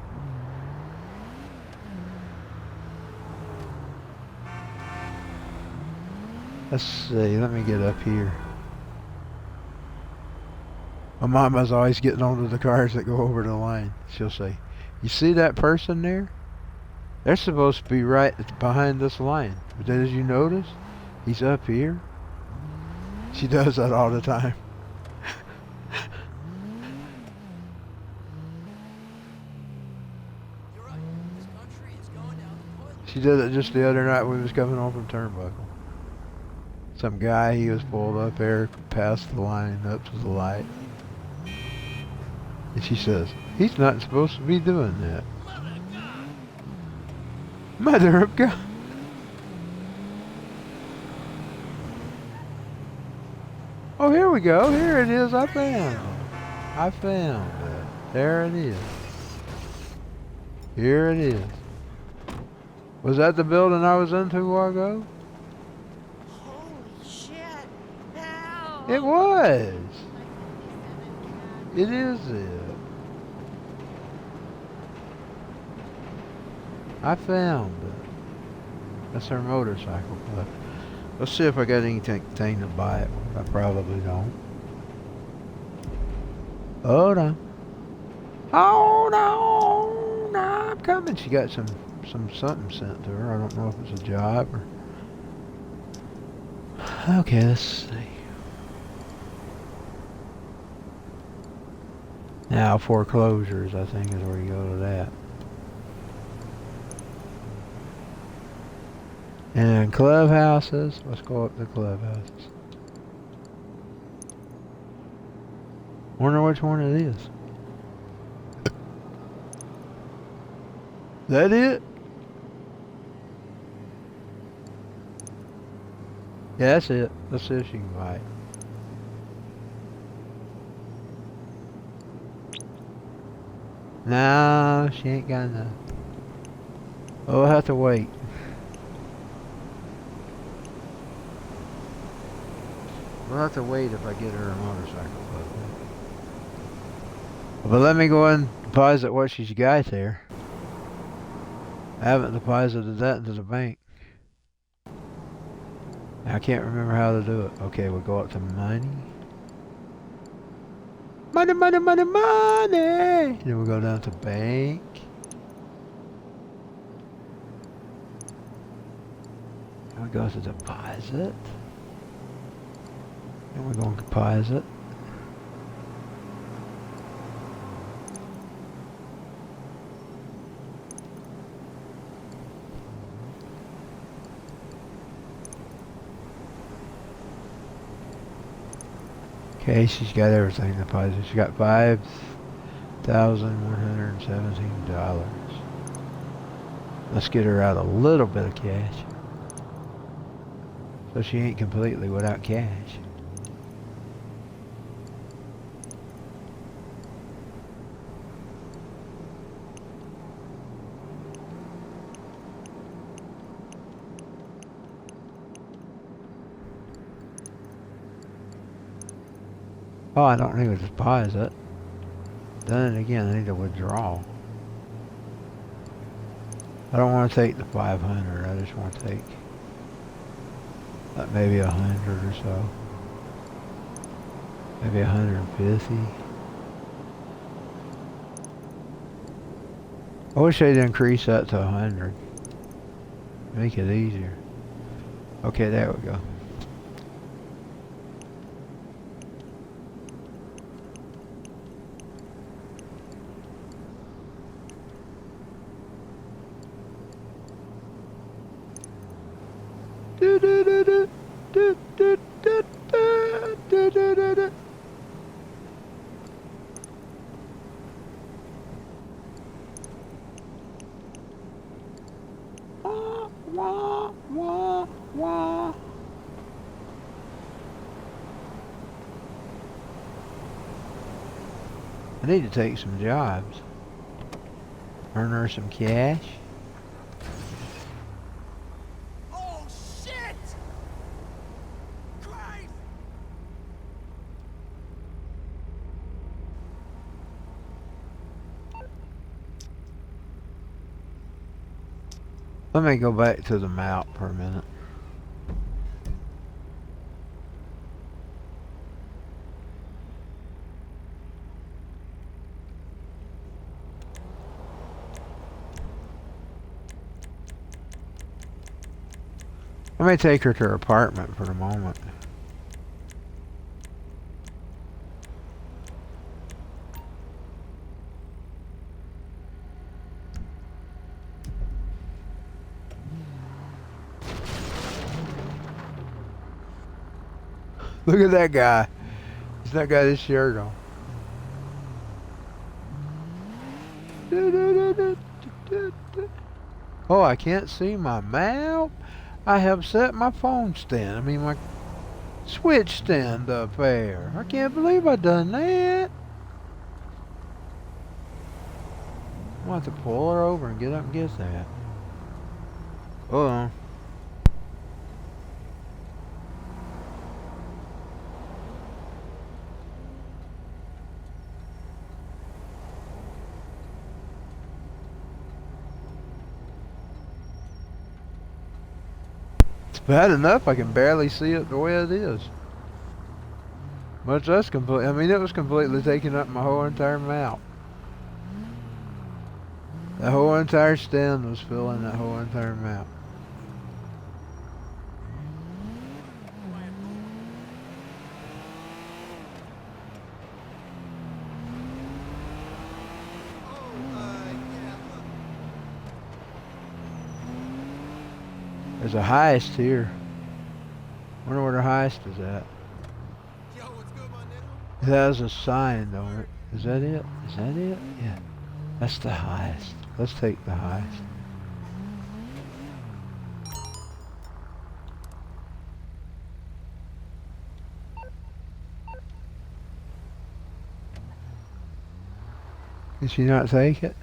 Let's see, let me get up here. My mama's always getting onto the cars that go over the line. She'll say, you see that person there? They're supposed to be right behind this line. But then as you notice, he's up here. She does that all the time. You're right. This country is going down the toilet. She did it just the other night when we was coming home from Turnbuckle. Some guy, he was pulled up there past the line up to the light. And she says, he's not supposed to be doing that. Mother of God. Oh, here we go. Here it is. I found it. There it is. Here it is. Was that the building I was in 2 while ago? Holy shit! Help! It was. It is it. I found it. That's her motorcycle club. Let's see if I got anything to buy it with. I probably don't. Hold on. Hold on. I'm coming. She got some something sent to her. I don't know if it's a job or... Okay, let's see. Now foreclosures, I think, is where you go to that. And clubhouses. Let's go up to clubhouses. Wonder which one it is. That it? Yeah, that's it. Let's see if she can buy it. No, she ain't got enough. We'll have to wait. We'll have to wait if I get her a motorcycle. But let me go and deposit what she's got there. I haven't deposited that into the bank. I can't remember how to do it. Okay, we'll go up to money. Money, money, money, money! Then we'll go down to bank. And we go to deposit. And we're going to deposit. Okay, she's got everything deposited. She got $5,117. Let's get her out a little bit of cash, so she ain't completely without cash. Oh, I don't need to deposit. Then again, I need to withdraw. I don't want to take the 500. I just want to take like maybe 100 or so. Maybe 150. I wish they'd increase that to 100. Make it easier. Okay, there we go. I need to take some jobs. Earn her some cash. Oh shit! Christ! Let me go back to the map for a minute. Let me take her to her apartment for the moment. Look at that guy. He's not got his shirt on. Oh, I can't see my map. I have set my phone stand. I mean my switch stand up there. I can't believe I done that. I'm gonna have to pull her over and get up and get that. Hold on. Bad enough, I can barely see it the way it is. Much less complete. I mean, it was completely taking up my whole entire map. The whole entire stand was filling that whole entire map. There's a heist here. Wonder where the heist is at. Yo, what's good, my nigga? It has a sign on it. Is that it? Is that it? Yeah. That's the heist. Let's take the heist. Did she not take it?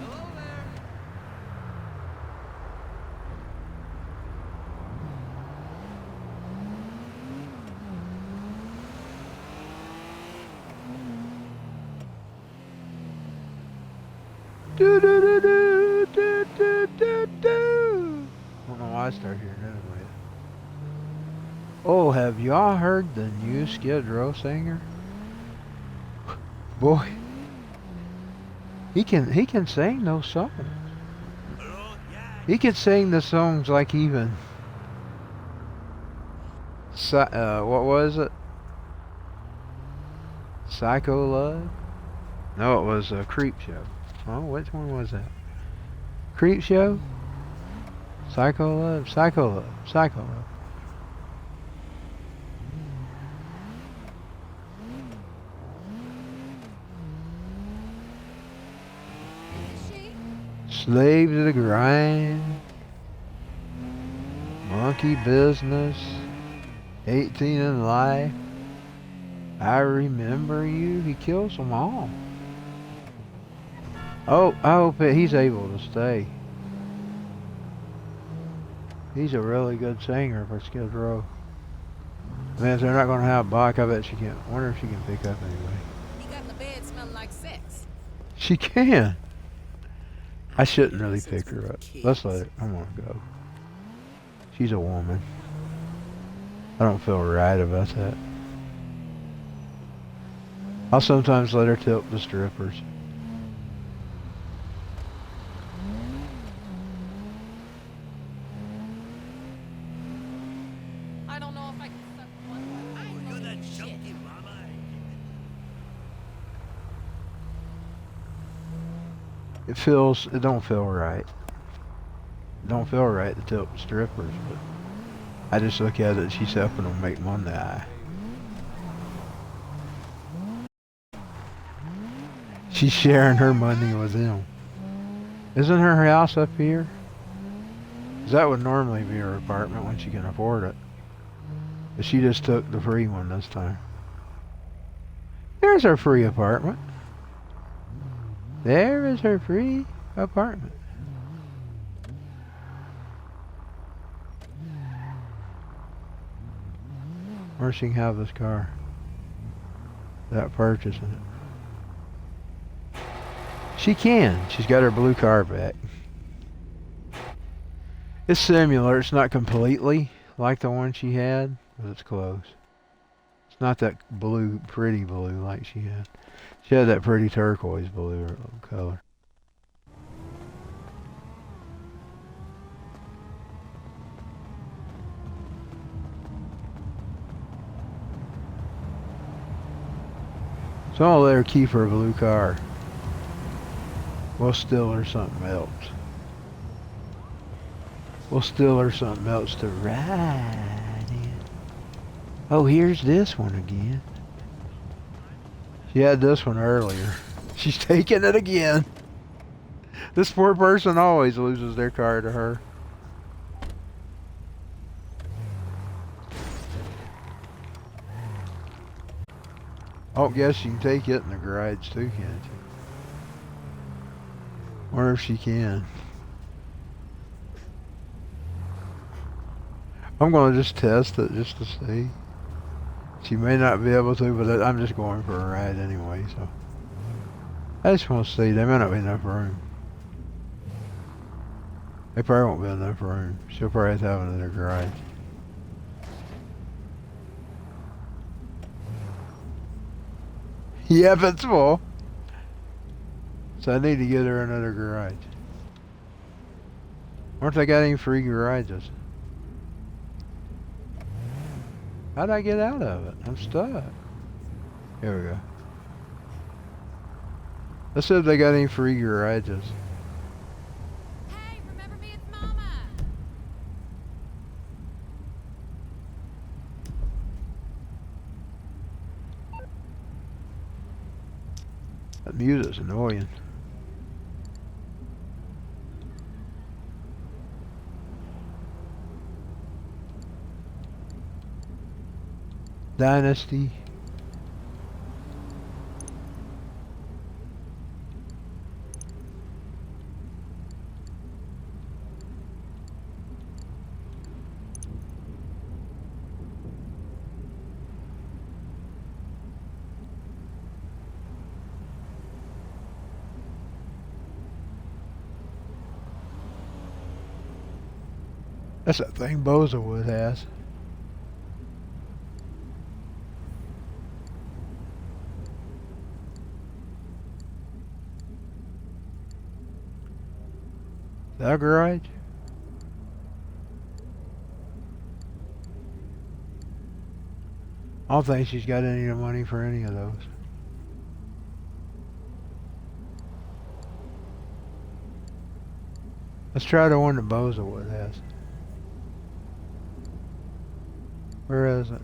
Hello there. Do do do do do do do do. I don't know why I started hearing that anyway. Oh, have y'all heard the new Skid Row singer? Boy, he can sing those songs. Hello? Yeah. He can sing the songs like even. What was it? Psycho Love? No, it was a Creep Show. Oh, which one was that? Creep Show? Psycho Love? Psycho Love. Psycho Love. Is she? Slave to the grind. Monkey business. 18 in life. I remember you. He kills them all. Oh, I hope that he's able to stay. He's a really good singer for Skid Row. Man, if they're not going to have Bach, I bet she can. I wonder if she can pick up anyway. He got in the bed smelling like sex. She can. I shouldn't really pick her up. Let's let her. I want to go. She's a woman. I don't feel right about that. I'll sometimes let her tip the strippers. I don't know if I can suck one, but I know You're that that shit. chunky mama. It don't feel right. It don't feel right to tip strippers, but I just look at it, she's helping them make money. She's sharing her money with them. Isn't her house up here? 'Cause that would normally be her apartment when she can afford it. But she just took the free one this time. There's her free apartment. There is her free apartment. Or she can have this car without purchasing it. She can. She's got her blue car back. It's similar. It's not completely like the one she had, but it's close. It's not that blue, pretty blue like she had. She had that pretty turquoise blue color. So I'll let her keep her blue car. We'll steal her something else. We'll steal her something else to ride in. Oh, here's this one again. She had this one earlier. She's taking it again. This poor person always loses their car to her. Oh, guess you can take it in the garage too, can't you? Wonder if she can. I'm gonna just test it just to see. She may not be able to, but I'm just going for a ride anyway, so. I just want to see. There may not be enough room. There probably won't be enough room. She'll probably have to have it in her garage. Yep, it's full. So I need to get her another garage. Wonder if they got any free garages. How'd I get out of it? I'm stuck. Here we go. Let's see if they got any free garages. Hey, remember me? It's Mama. That music's annoying. Dynasty. That's that thing Bozawood has. That garage? I don't think she's got any money for any of those. Let's try the one that Bozawood has. Where is it?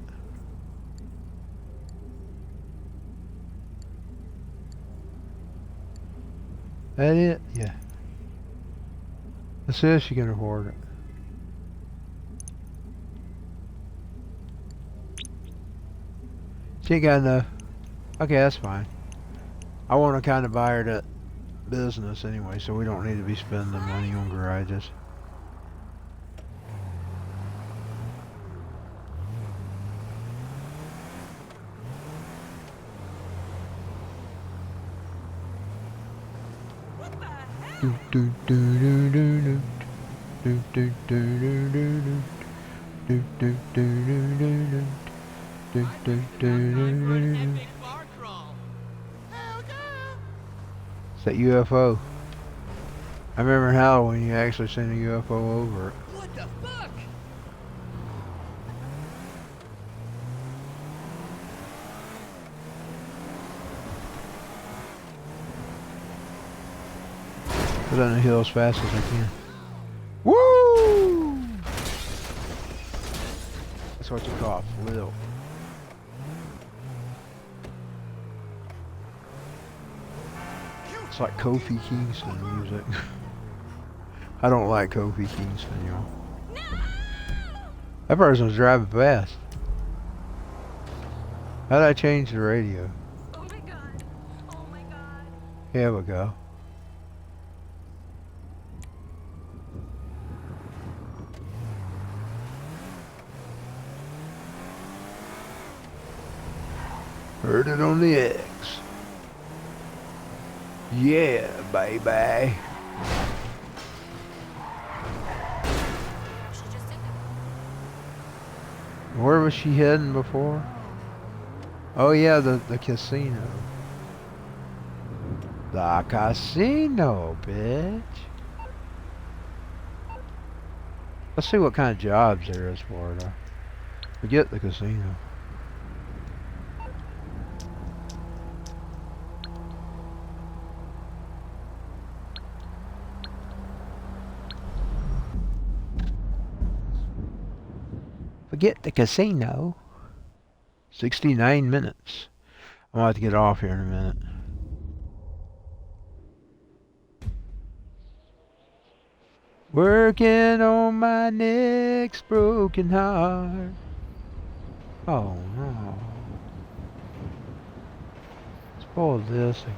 That it? Yeah. Let's see if she can afford it. She ain't got enough. Okay, that's fine. I want to kind of buy her that business anyway, so we don't need to be spending the money on garages. What the hell? Do do do do do do do do do do do do do do do do do do do do. Bar crawl. It's that UFO. I remember how when you actually seen a UFO over it. What the fuck? Go down the hill as fast as I can. Woo! That's what you call a flip. It's like Kofi Kingston music. I don't like Kofi Kingston, y'all. No! That person was driving fast. How'd I change the radio? Oh my god. Oh my god. Here we go. Heard it on the X. Yeah, baby. She just did that. Where was she heading before? Oh yeah, the casino. The casino, bitch. Let's see what kind of jobs there is for her. Forget the casino. Forget the casino. 69 minutes. I'm about to get off here in a minute. Working on my next broken heart. Oh no. Spoil this again.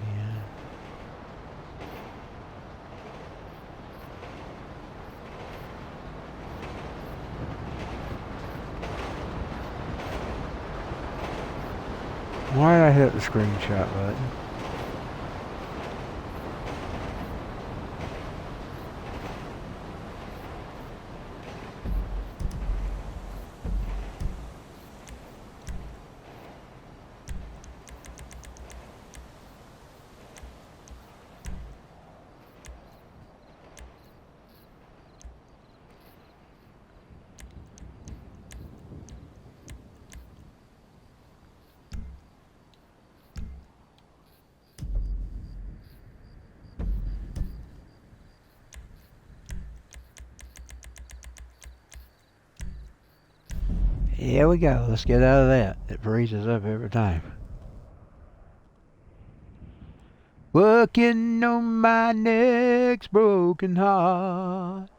Why did I hit the screenshot button? Here we go. Let's get out of that. It freezes up every time. Working on my next broken heart.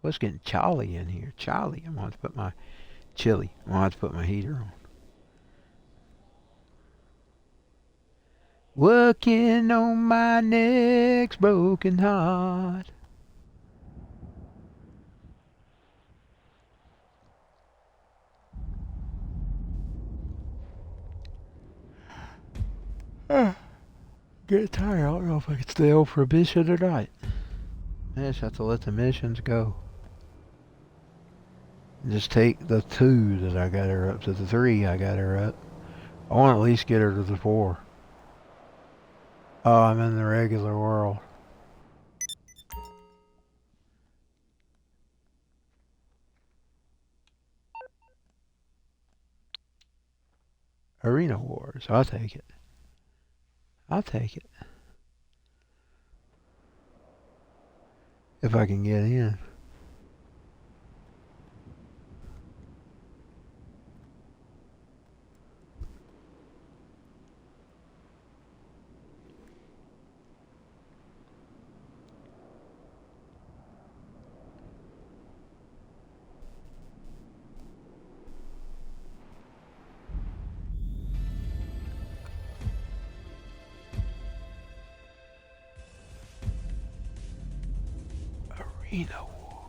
What's getting Charlie in here? Charlie, I'm going to put my chili. I'm going to have to put my heater on. Working on my next broken heart. Get tired. I don't know if I can stay over for a mission or not. I just have to let the missions go. Just take the 2 that I got her up to the 3 I got her up. I want to at least get her to the 4. Oh, I'm in the regular world. Arena Wars. I'll take it. I'll take it. If I can get in. Arena War.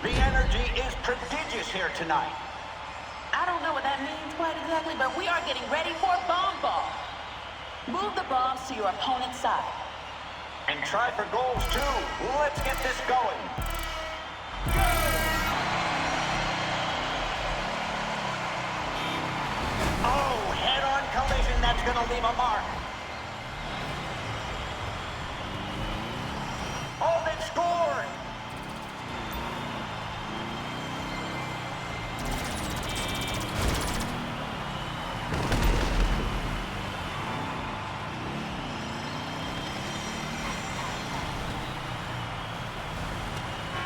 The energy is prodigious here tonight. I don't know what that means quite exactly, but we are getting ready for a bomb ball. Move the bombs to your opponent's side. And try for goals too. Let's get this going. Oh, head-on collision, that's gonna leave a mark. Oh, they scored!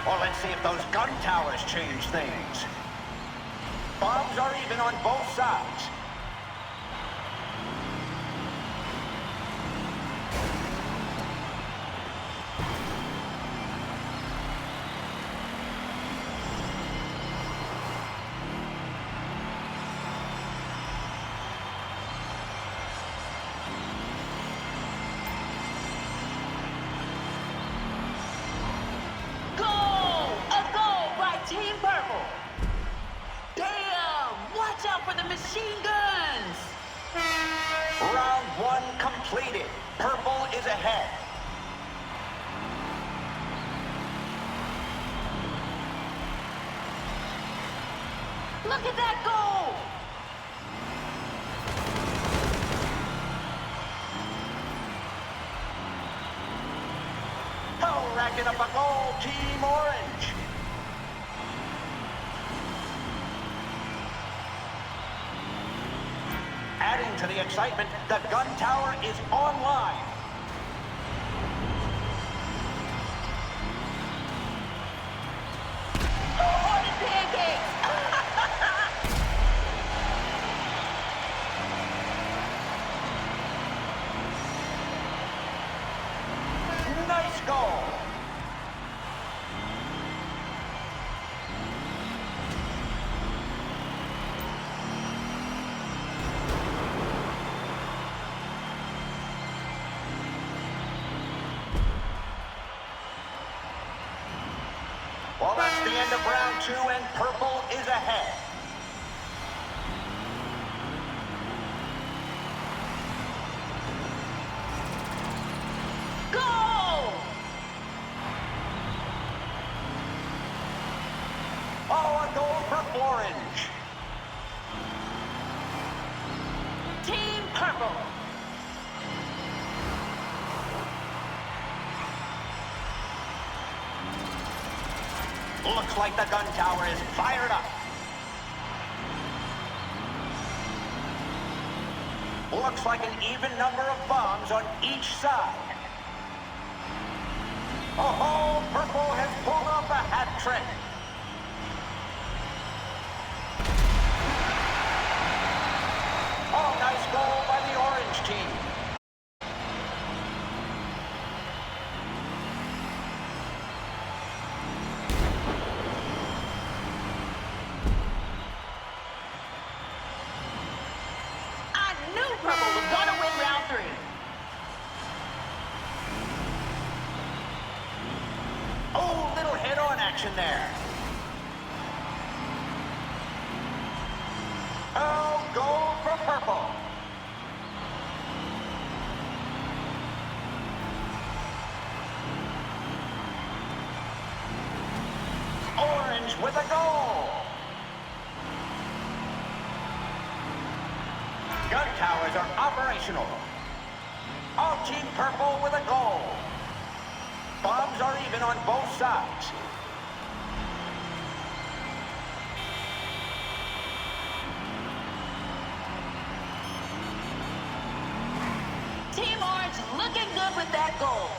Well, let's see if those gun towers change things. Bombs are even on both sides. Look at that goal! Oh, racking up a goal, Team Orange. Adding to the excitement, the gun tower is online. Hornet pancakes! Nice goal. Well, that's the end of round 2, and purple is ahead. Goal! Oh, a goal for Orange. Team Purple! Looks like the gun tower is fired up. Looks like an even number of bombs on each side. Oh, purple has pulled off a hat trick. Oh, nice goal by the orange team. I knew Purple was gonna win round 3. Oh, little head-on action there. Oh, goal for purple. Orange with a goal. Gun towers are operational. All Team Purple with a goal. Bombs are even on both sides. Team Orange looking good with that goal.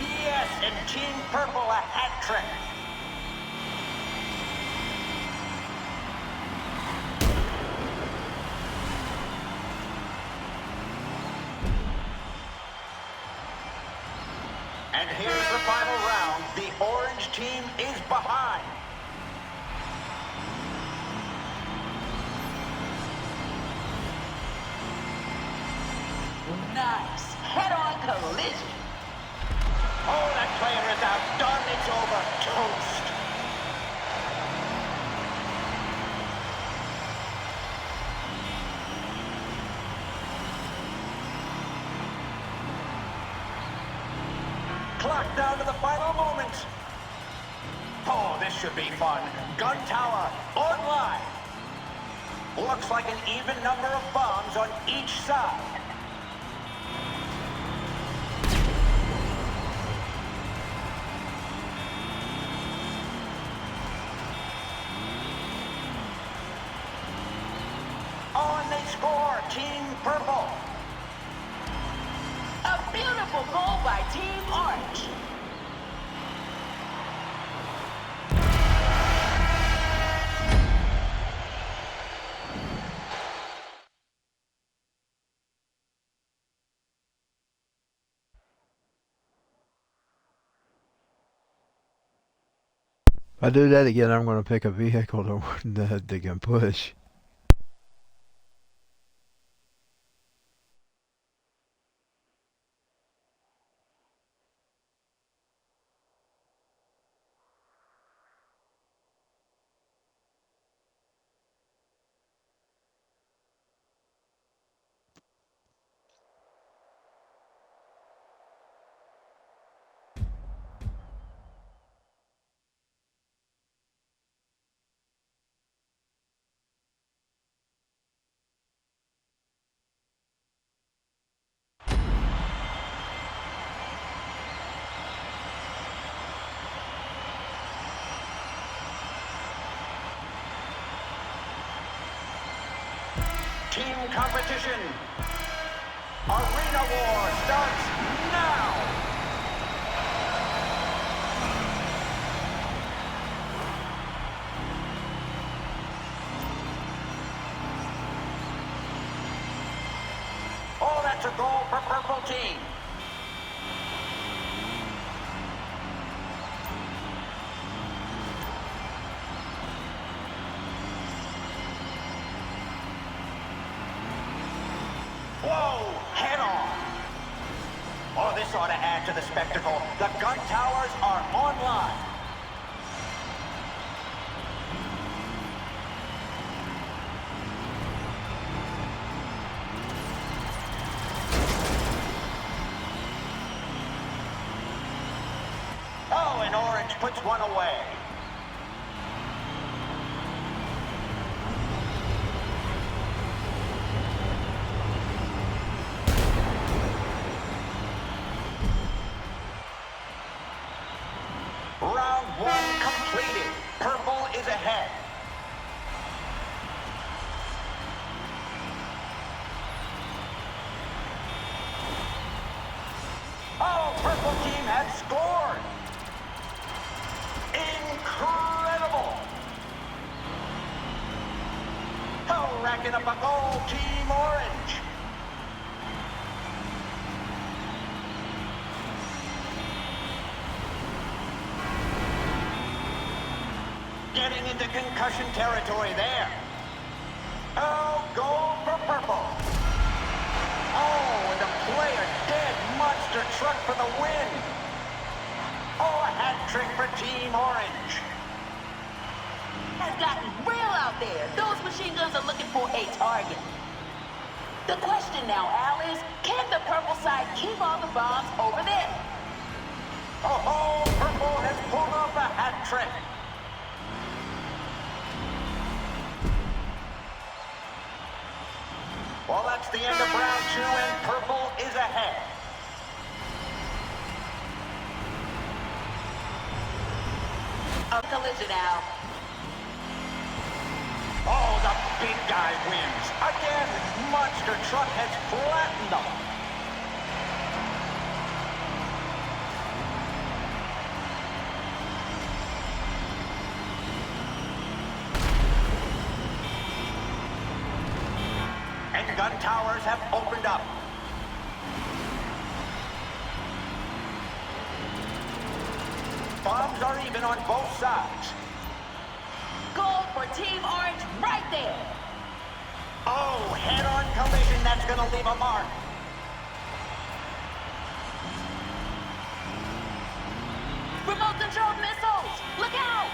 Yes, and Team Purple a hat trick. And here's the final round. The orange team is behind. Nice. Head-on collision. Oh, that player is outdone. It's over. Toast. Clock down to the final moments. Oh, this should be fun. Gun tower online. Looks like an even number of bombs on each side. Oh, and they score. Team Purple. A beautiful goal by Team Orange. If I do that again, I'm going to pick a vehicle that they can push. team competition. Arena War starts now. Oh, that's a goal for purple team. Whoa, head on. Oh, this ought to add to the spectacle. The gun towers are online. Oh, and orange puts one away. Round one completed. Purple is ahead. Oh, purple team has scored. Incredible. Oh, racking up a goal, Team Orange. Getting into concussion territory there. Oh, goal for purple. Oh, and the player dead monster truck for the win. Oh, a hat trick for Team Orange. Has gotten real out there. Those machine guns are looking for a target. The question now, Al, is can the purple side keep all the bombs over there? Oh, purple has pulled off a hat trick. Well, that's the end of round two, and purple is ahead. A collision, Al. Oh, the big guy wins. Again, monster truck has flattened them. And gun towers have opened up. Bombs are even on both sides. Goal for Team Orange right there. Oh, head-on collision, that's gonna leave a mark. Remote controlled missiles. Look out.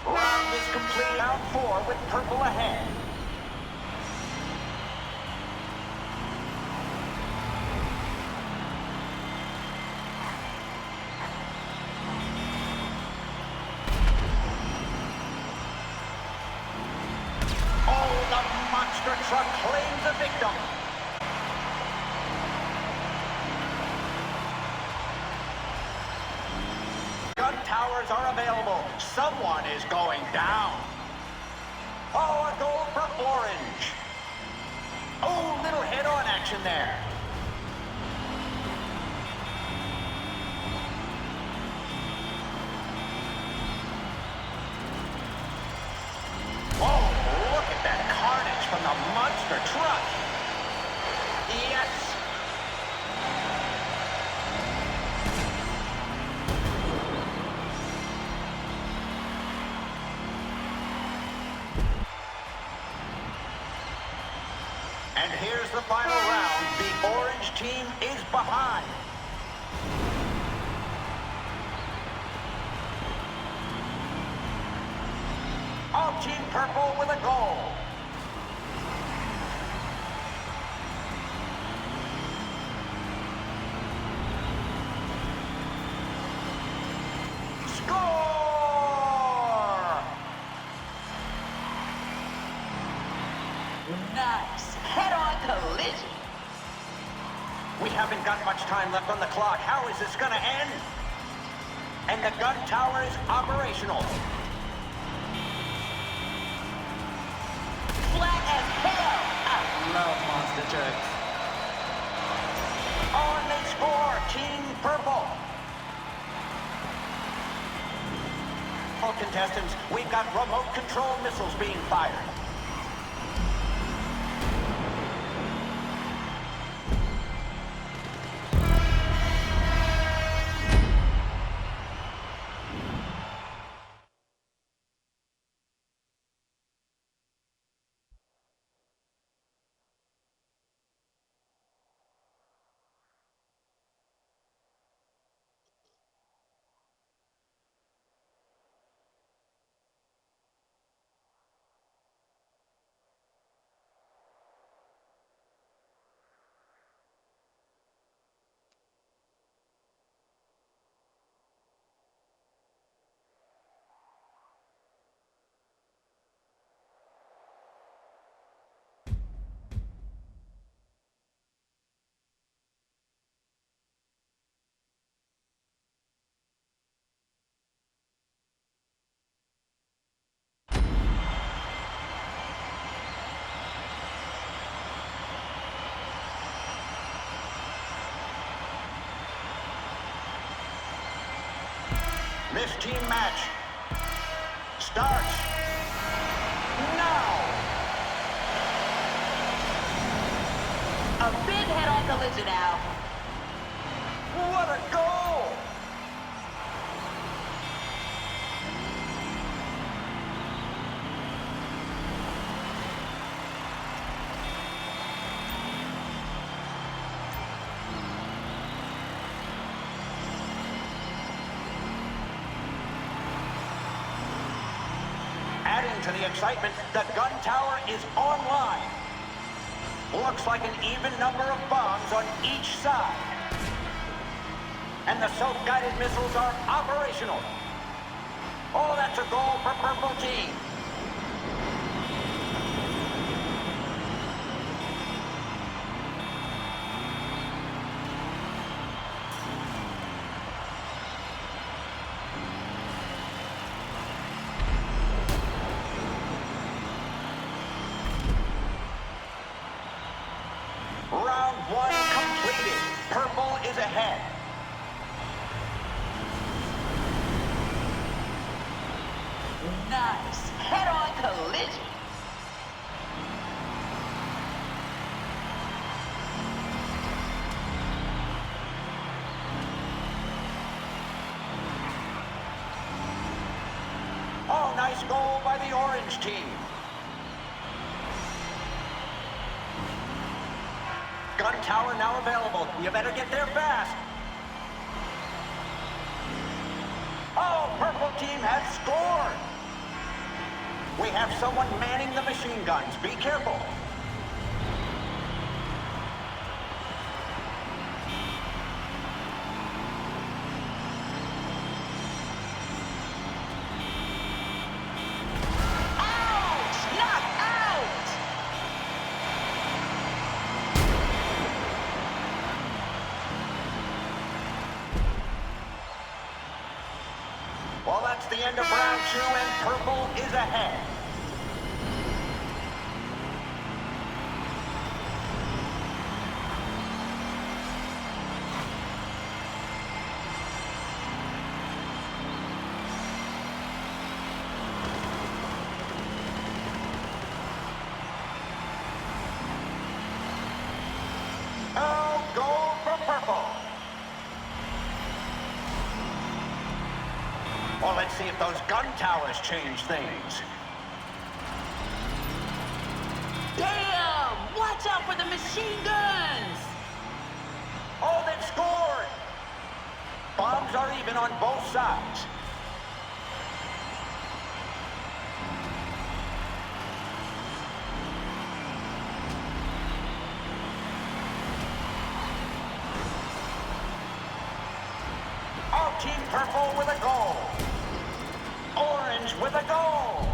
Round is complete. Round four with purple ahead. Oh, the monster truck claims a victim. Gun towers are available. Someone is going down. Oh, a goal for orange. Oh, little head-on action there. Oh, look at that carnage from the monster truck. Yes. And here's the final round. The orange team is behind. Oh, Team Purple with a goal. Score! Nice. Head-on collision. We haven't got much time left on the clock. How is this gonna end? And the gun tower is operational. Flat as hell. I love monster trucks. On they score, Team Purple. All contestants, we've got remote control missiles being fired. This team match starts now. A big head-on collision now. What a goal! Adding to the excitement, the gun tower is online. Looks like an even number of bombs on each side. And the self-guided missiles are operational. Oh, that's a goal for Purple Team. Round one completed. Purple is ahead. Nice. Head-on collision. Oh, nice goal by the orange team. Gun tower now available. You better get there fast. Oh, purple team has scored. We have someone manning the machine guns. Be careful. Ouch! Knock out! Well, that's the end of round two, and purple is ahead. Oh, goal for purple. Well, let's see if those gun towers change things. Damn! Watch out for the machine guns! Oh, they've scored! Bombs are even on both sides. Oh, Team Purple with a goal. Orange with a goal.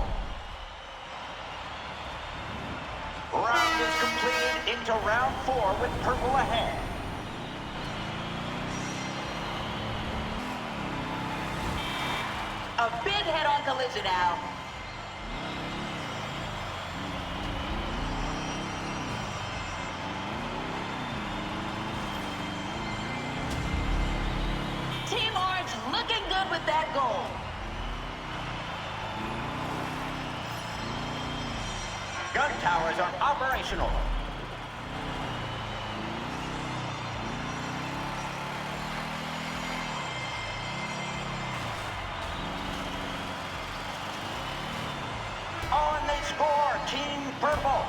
Round is completed into round four with purple ahead. big head-on collision, Al. Team Orange looking good with that goal. Gun towers are operational. On they score, Team Purple.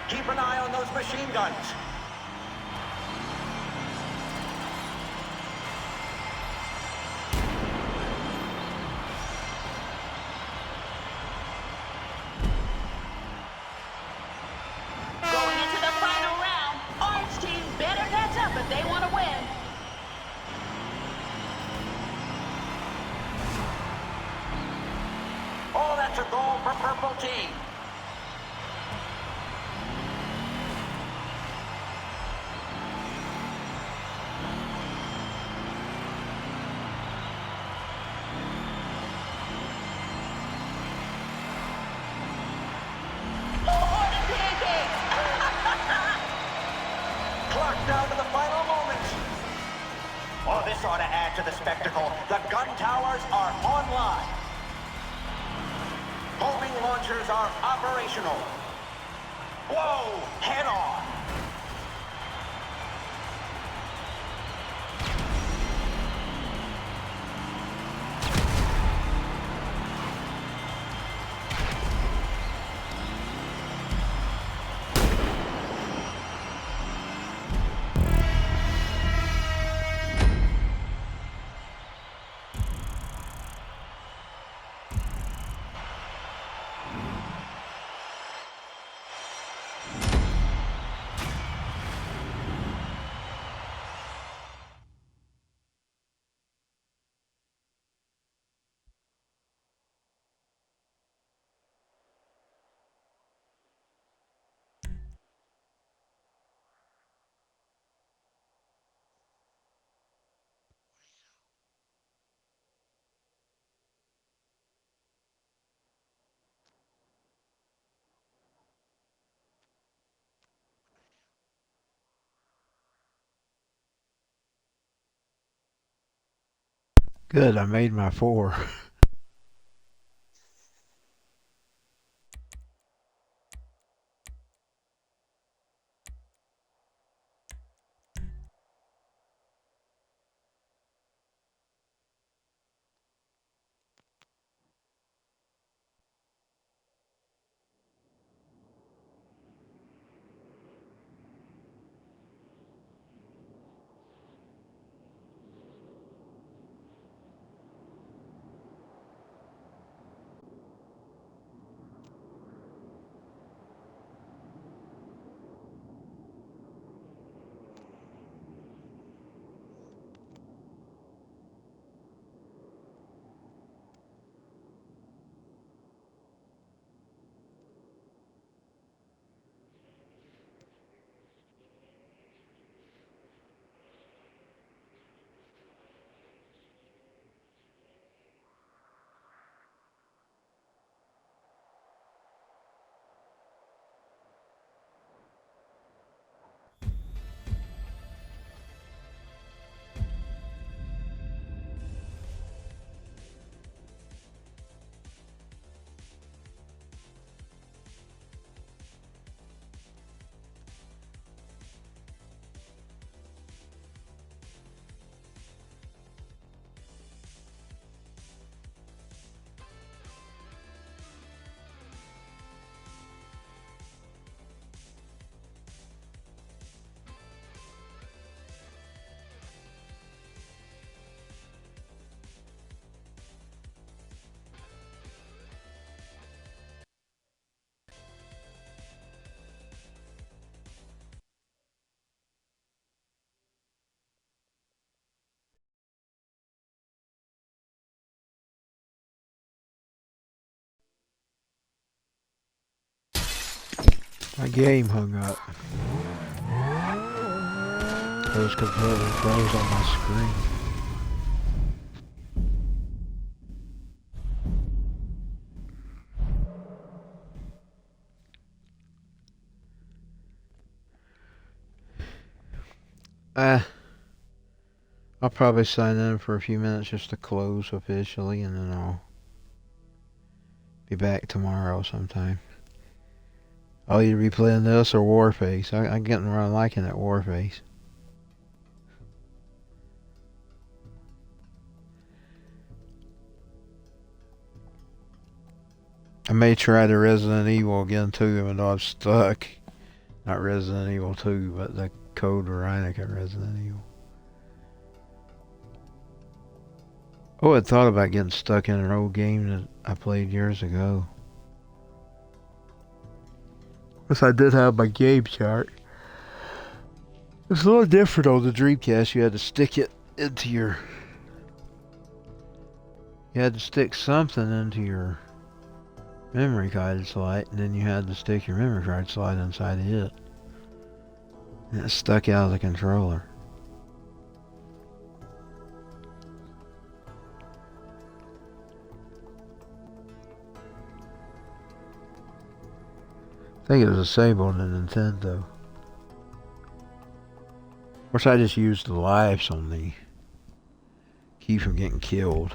Keep an eye on those machine guns. Going into the final round, Orange team better catch up if they want to win. Oh, that's a goal for Purple Team. Oh, the pancakes! Clock down to the final moments. Oh, this ought to add to the spectacle. The gun towers are online. Homing launchers are operational. Whoa, head on. Good, I made my 4. My game hung up. It was completely froze on my screen. I'll probably sign in for a few minutes just to close officially, and then I'll be back tomorrow sometime. I'll either be playing this or Warface. I'm getting around liking that Warface. I may try the Resident Evil again too, even though I'm stuck. Not Resident Evil 2, but the Code Veronica Resident Evil. Oh, I thought about getting stuck in an old game that I played years ago. Yes, I did have my game chart. It's a little different on the Dreamcast. You had to stick it into your... You had to stick something into your memory card slot, and then you had to stick your memory card slot inside of it. And it stuck out of the controller. I think it was disabled on the Nintendo. Of course, I just used the lives on the keep from getting killed.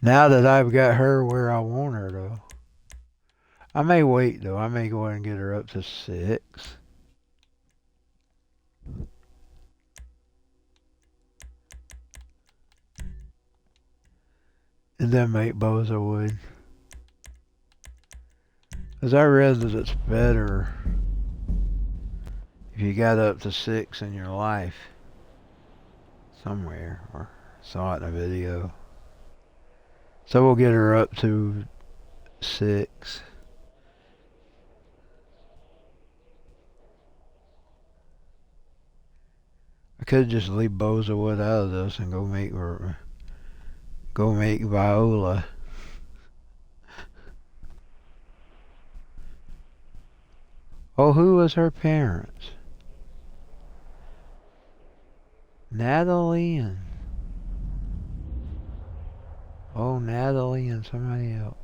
Now that I've got her where I want her, though, I may wait, though. I may go ahead and get her up to 6. And then make Bozawood. Because I read that it's better if you got up to 6 in your life somewhere, or saw it in a video. So we'll get her up to 6. I could just leave Bozawood out of this and go make Viola. Oh, who was her parents? Natalie and... Oh, Natalie and somebody else.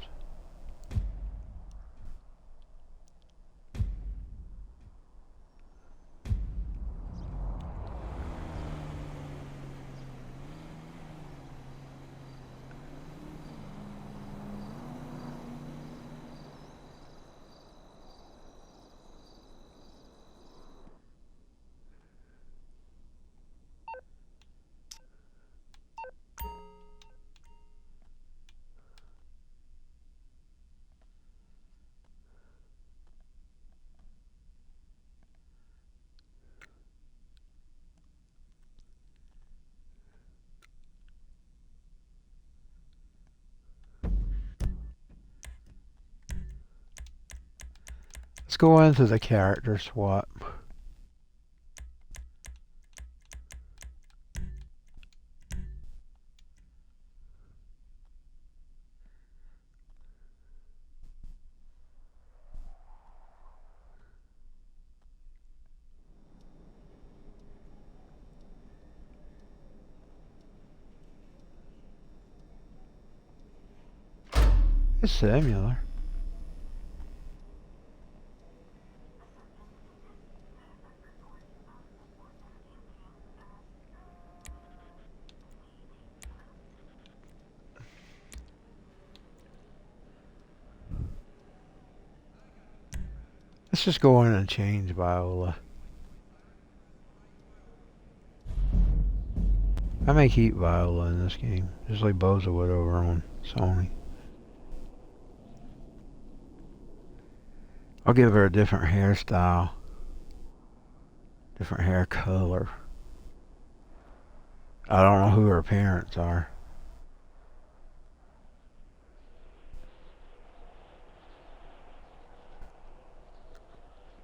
Let's go into the character swap. It's similar. Let's just go in and change Viola. I may keep Viola in this game, just like Bozawood over on Sony. I'll give her a different hairstyle, different hair color. I don't know who her parents are.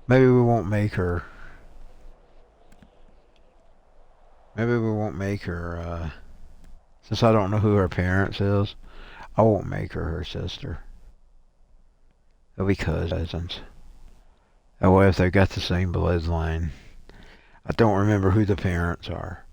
Maybe we won't make her. Maybe we won't make her, since I don't know who her parents is, I won't make her sister. They'll be cousins. That way if they got the same bloodline. I don't remember who the parents are.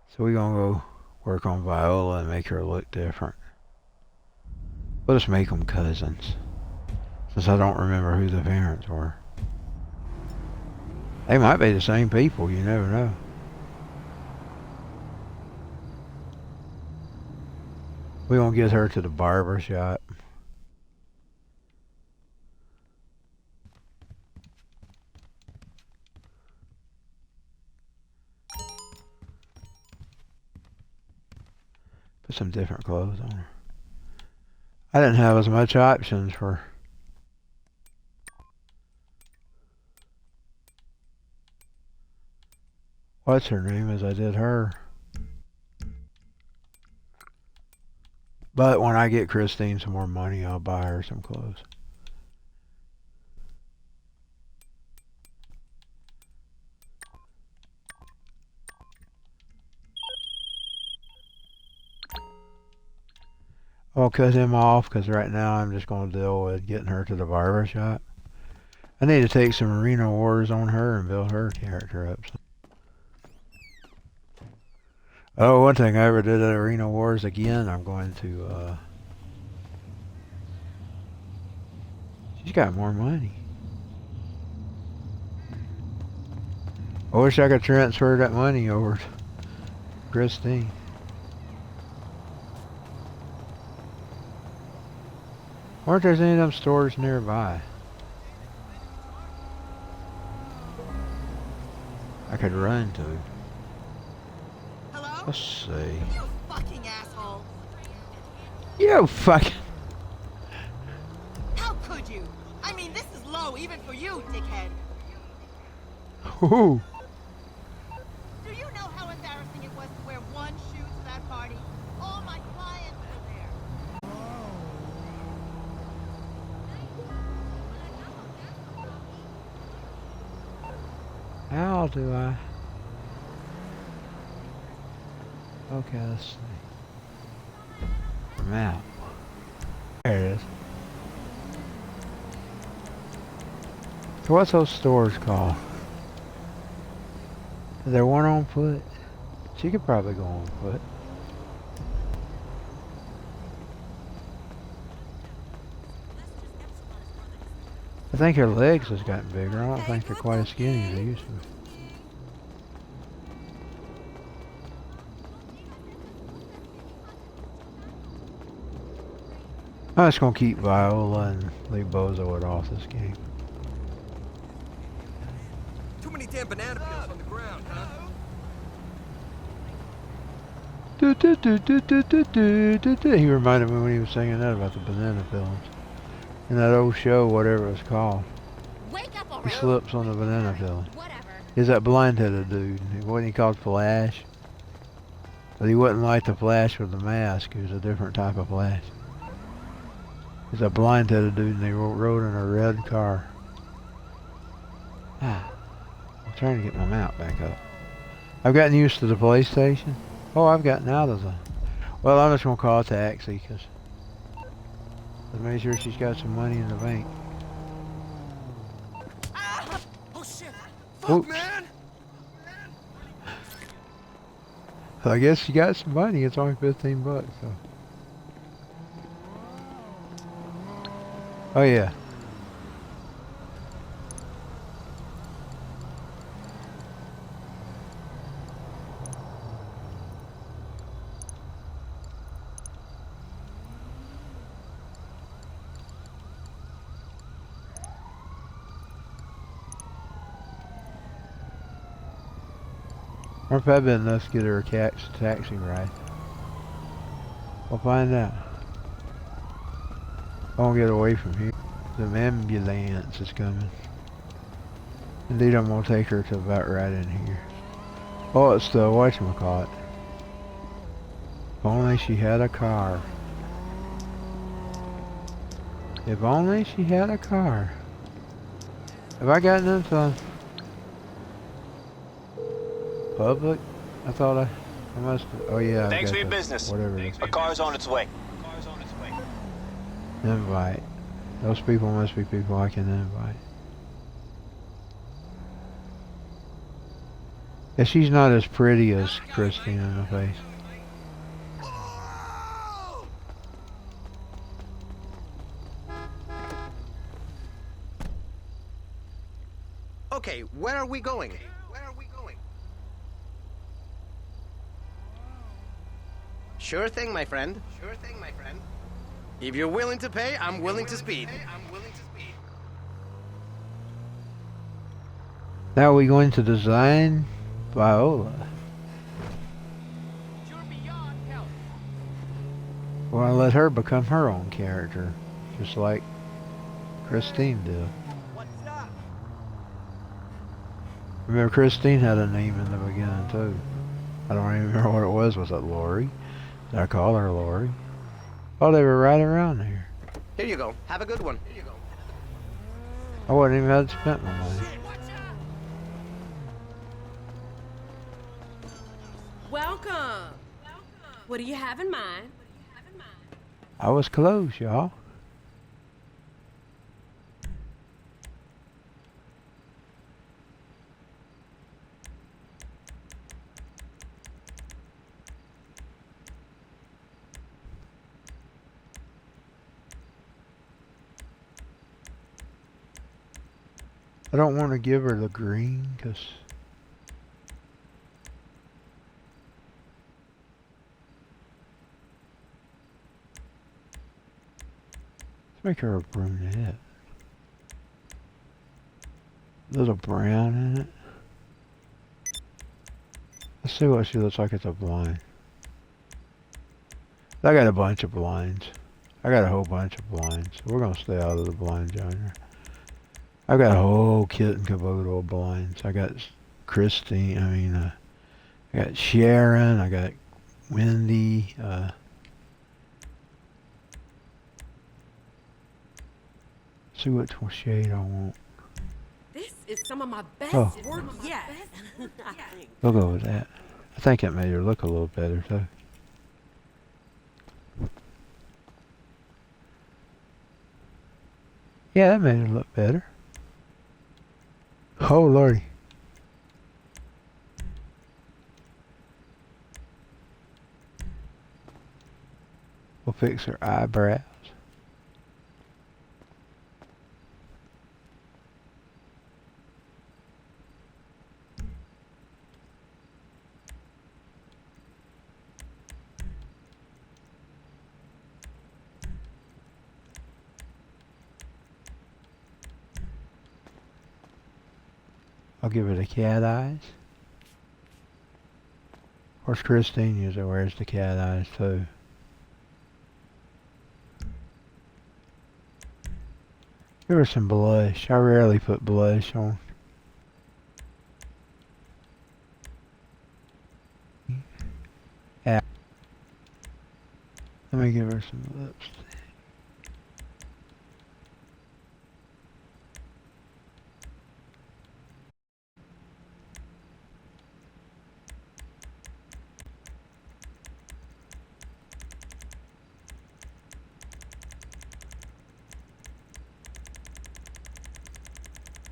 So we're gonna go work on Viola and make her look different. We'll just make them cousins. Since I don't remember who the parents were. They might be the same people, you never know. We're gonna get her to the barber shop. Put some different clothes on her. I didn't have as much options for what's her name as I did her. But when I get Christine some more money, I'll buy her some clothes. I'll cut him off because right now I'm just going to deal with getting her to the barber shop. I need to take some Arena Wars on her and build her character up. Oh, one thing I ever did at Arena Wars again, I'm going to, she's got more money. I wish I could transfer that money over to Christine. I wonder if there's any of them stores nearby I could run to. Hello? Let's see. You fucking asshole. You fucking... How could you? I mean, this is low even for you, dickhead. Ooh. Do you know how embarrassing it was to wear one shoe to that party? All my clients were there. How do I... Okay, let's see. Map. There it is. So what's those stores called? Is there one on foot? She could probably go on foot. I think her legs has gotten bigger. I don't think they're quite as skinny as they used to be. I'm just gonna keep Viola and leave Bozo it off this game. Too many damn banana peels on the ground, huh? He reminded me when he was singing that about the banana peels. In that old show, whatever it was called. Wake up He already. slips on the banana peel. Whatever. He's that blind-headed dude. Wasn't he called Flash? But he wasn't like the Flash with the mask. He was a different type of Flash. He's a blind-headed dude and they rode in a red car. I'm trying to get my mount back up. I've gotten used to the PlayStation. Oh, I've gotten out of the... Well, I'm just going to call it Taxi because... Let's make sure she's got some money in the bank. Oh shit! Oops. Fuck, man! I guess she got some money. It's only 15 bucks, so... Oh yeah. Or if I've been enough to get her a taxi ride. We'll find out. I won't get away from here. The ambulance is coming. Indeed, I'm gonna take her to about right in here. Oh, it's the whatchamacallit. If only she had a car. If only she had a car. Have I gotten into public? I thought I must. Oh yeah. Thanks I for got your the- business. Whatever. it is. A car's on its way. Invite. Those people must be people I can invite. Yeah, she's not as pretty as Christine in the face. Okay, where are we going? Sure thing, my friend. If you're willing to pay, I'm willing to speed. Now we're going to design Viola. You're beyond help. Well, I let her become her own character, just like Christine did. What's up? Remember, Christine had a name in the beginning too. I don't even remember what it was. Was it Lori? Did I call her Lori? Oh, they were right around there. Here you go. Have a good one. I wouldn't even have spent my money. Welcome. What do you have in mind? I was close, y'all. I don't want to give her the green because let's make her a brunette. Little brown in it. Let's see what she looks like at the blind. I got a bunch of blinds. I got a whole bunch of blinds. We're gonna stay out of the blind genre. I got a whole kit and caboodle of blinds. I got Christine. I got Sharon. I got Wendy. See what shade I want. This is some of my best Oh. work yet. We'll go with that. I think that made her look a little better too. Yeah, that made her look better. Oh lordy. We'll fix her eyebrows. I'll give her the cat eyes. Of course, Christine usually wears the cat eyes too. Give her some blush. I rarely put blush on. Yeah. Let me give her some lipstick.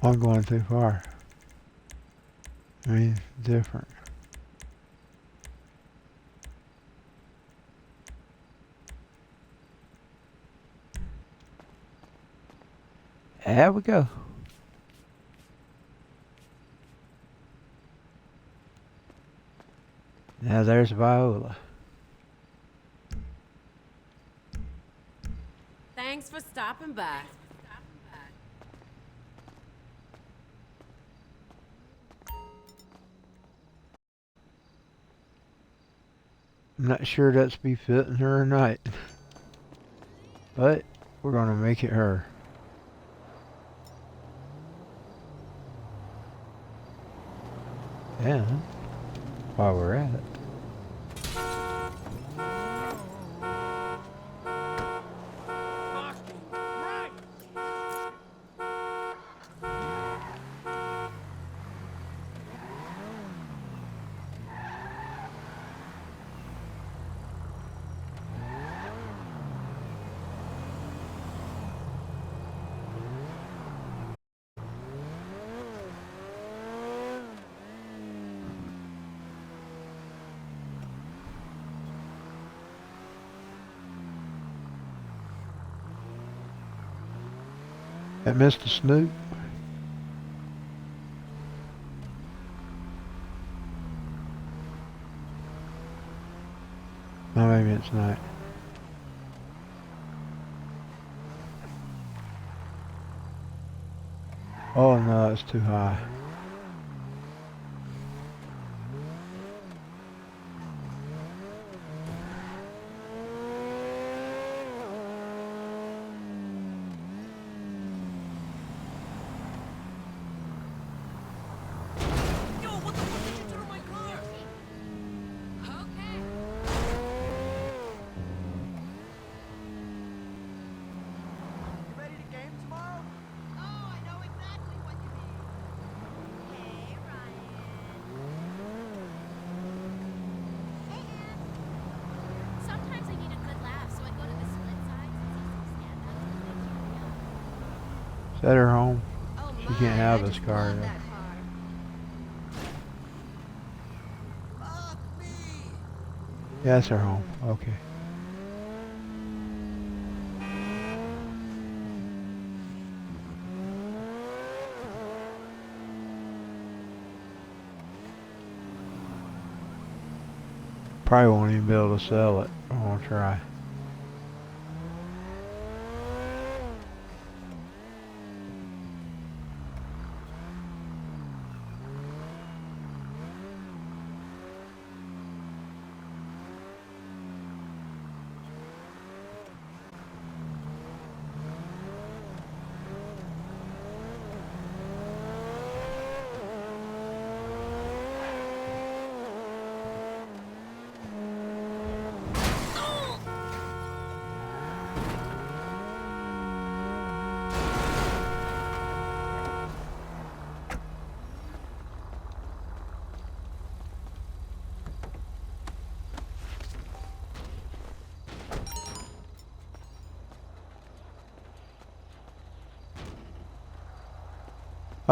I'm going too far. I mean, different. There we go. Now there's Viola. Thanks for stopping by. I'm not sure that's befitting her or not. But we're gonna make it her. And while we're at it, Right! That Mr. Snoop. No, maybe it's not. Oh no, it's too high. Yo, what the fuck did you do to my car? Okay. You ready to game tomorrow? Oh, I know exactly what you mean. Hey, Ryan. Hey, Ann. Sometimes I need a good laugh, so I go to the split sides and see some stand-up to make me up. Is that her home? Oh, She can't my, have I this just car, love though. that car. Fuck me! Yeah, that's her home. Okay. Probably won't even be able to sell it. I won't try.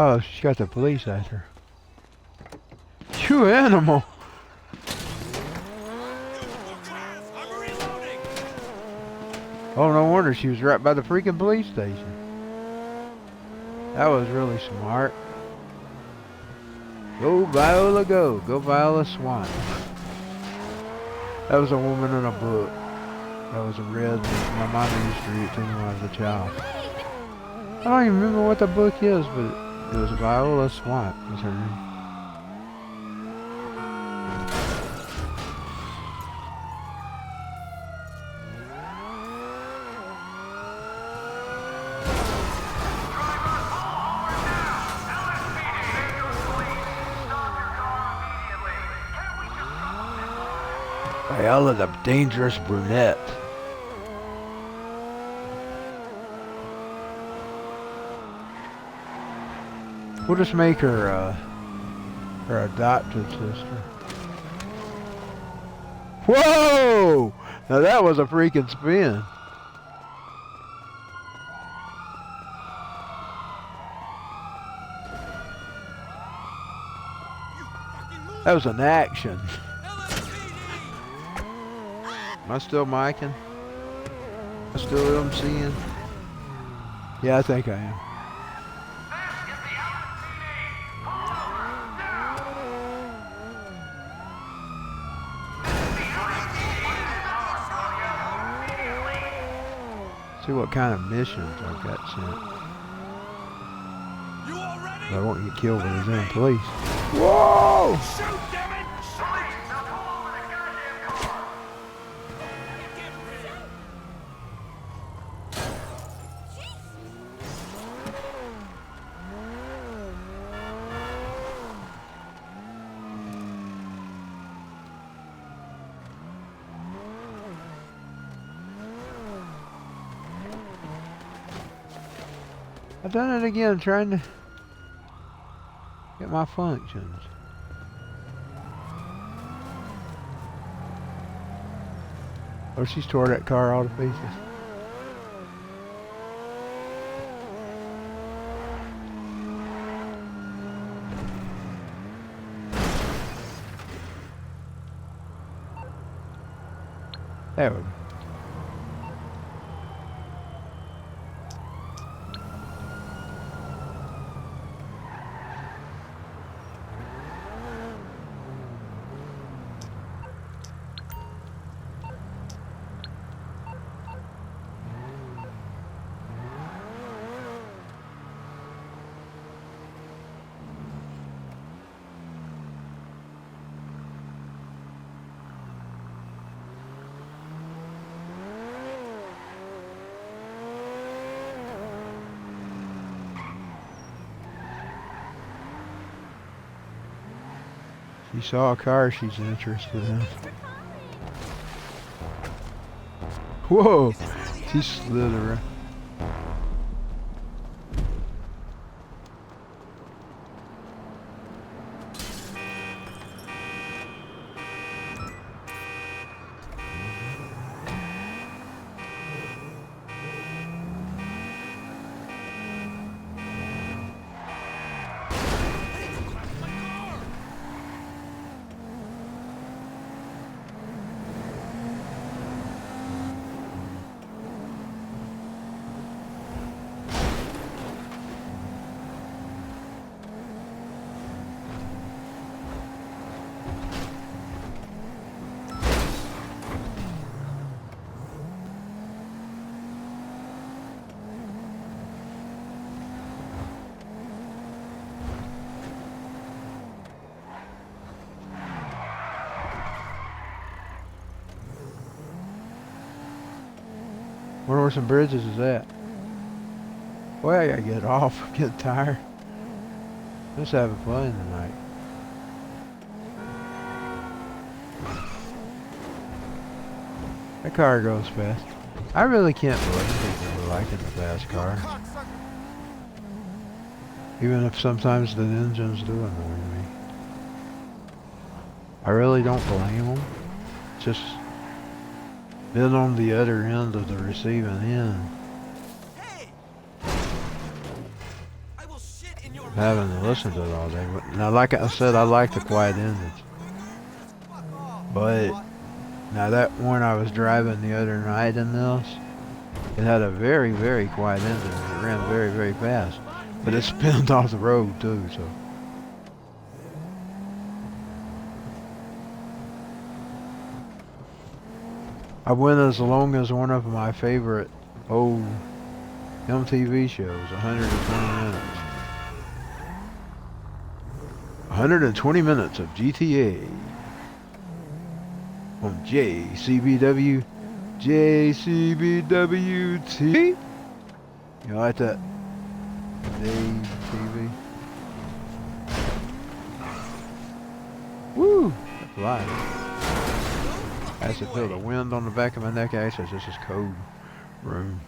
Oh, she got the police after her. You animal! I'm reloading! Oh, no wonder she was right by the freaking police station. That was really smart. Go Viola, go! Go Viola Swan. That was a woman in a book. That was a red. My mom used to read it to me when I was a child. I don't even remember what the book is, but it was Viola Swan was her name. Viola the dangerous brunette. We'll just make her her adopted sister. Whoa! Now that was a freaking spin. That was an action. Am I still micing? Am I still MCing? Yeah, I think I am. See what kind of missions I've got sent. You all ready? I won't get killed with his own police. Whoa! Shoot, damn it! I've done it again, trying to get my functions. Oh, she's tore that car all to pieces. There we go. She saw a car she's interested in. Whoa! She slid around. Wonder where some bridges is at. Boy, I gotta get off. I'm getting tired. Just having fun tonight. That car goes fast. I really can't believe people are liking the fast car. Even if sometimes the engines do annoy me. I really don't blame them. Just been on the other end of the receiving end. Having to listen to it all day. Now, like I said, I like the quiet endings. But now that one I was driving the other night in this, it had a very, very quiet engine. It ran very, very fast. But it spins off the road too, so. I went as long as one of my favorite old MTV shows, 120 minutes. 120 minutes of GTA on JCBW, JCBWT. You like that? TV. Woo! That's live. I should feel the wind on the back of my neck. Actually, it's just this cold room.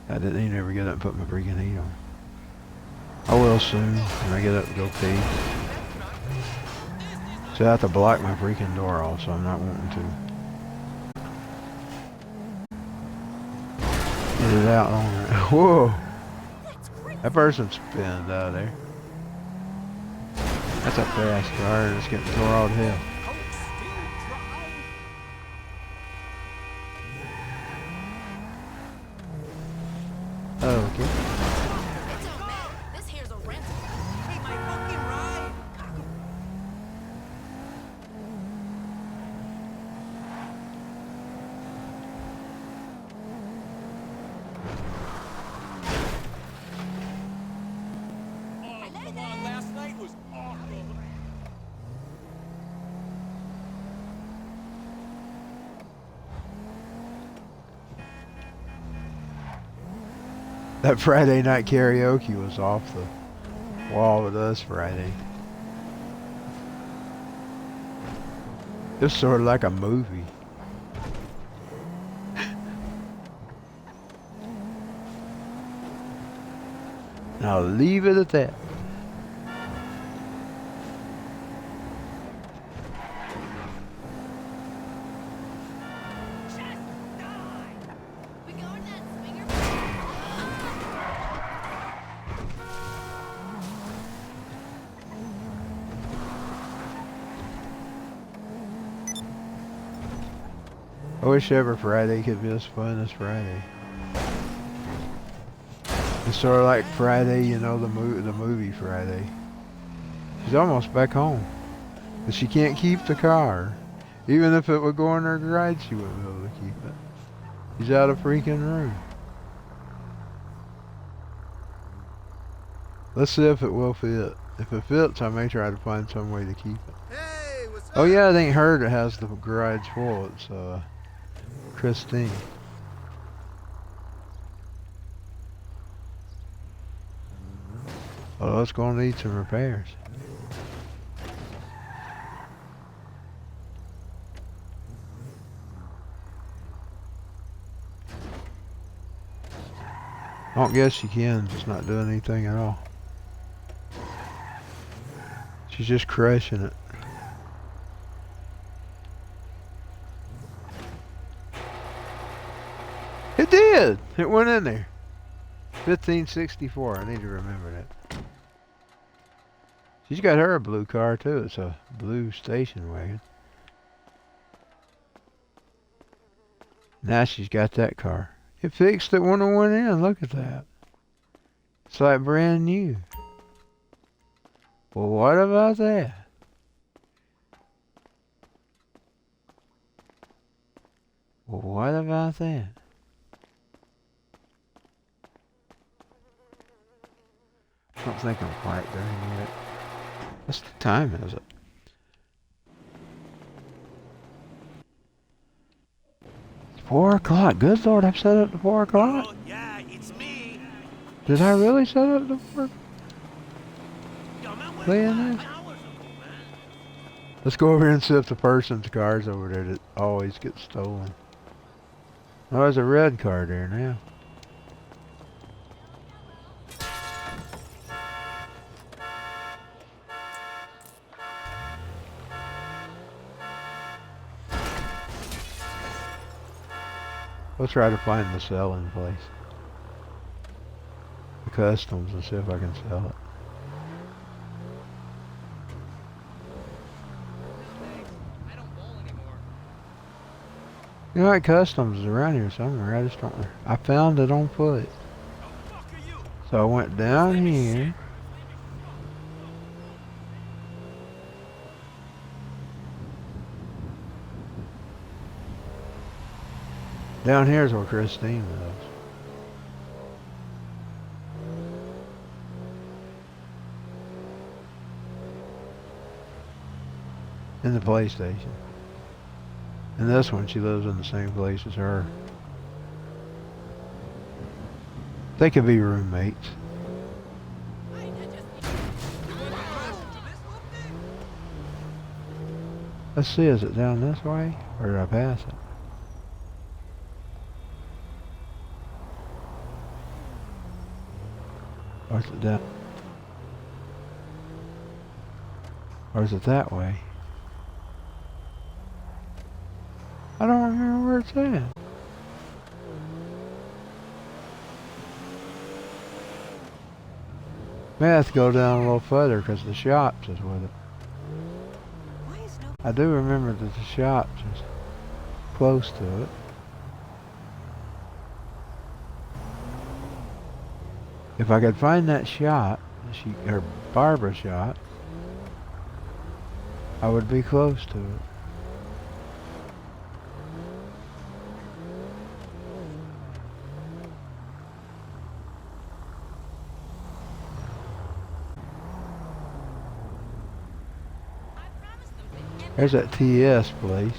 I didn't even ever get up and put my freaking heat on. I will soon when I get up and go pee. So I have to block my freaking door off, so I'm not wanting to. Get it out on it. Whoa! That person spinned out of there. That's a fast car that's getting tore out of hell. Okay. This here's a rental. Hey, my fucking ride! Oh, come on, last night was awful. That Friday night karaoke was off the wall with us Friday. It's sort of like a movie. I'll leave it at that. We going to that swinger? I wish every Friday could be as fun as Friday. It's sort of like Friday, you know, the movie Friday. She's almost back home, but she can't keep the car. Even if it would go in her garage, she wouldn't be able to keep it. She's out of freaking room. Let's see if it will fit. If it fits, I may try to find some way to keep it. Hey, what's up? Oh yeah, it ain't her that has the garage full. It's Christine. Well, it's gonna need some repairs. I don't guess she can, just not doing anything at all. She's just crushing it. It did! It went in there. 1564, I need to remember that. She's got her a blue car too. It's a blue station wagon. Now she's got that car. It fixed it when it went in. Look at that. It's like brand new. Well, what about that? Well, what about that? I don't think I'm quite done yet. What's the time, is it? It's 4 o'clock. Good Lord, I've set up to 4 o'clock. Oh, yeah, it's me. Did I really set up to 4? Yo, man, where's Playing my this? hours ago, man? Let's go over here and see if the person's car's over there that always gets stolen. Oh, there's a red car there now. We'll try to find the selling place. The customs and see if I can sell it. You know what, customs is around here somewhere. I just don't. I found it on foot. So I went down here. Down here is where Christine lives. In the PlayStation. And this one, she lives in the same place as her. They could be roommates. Let's see, is it down this way? Or did I pass it? Or is it down? Or is it that way? I don't remember where it's at. May have to go down a little further because the shops is with it. I do remember that the shops is close to it. If I could find that shop, her barber shop, I would be close to it. There's that TS place.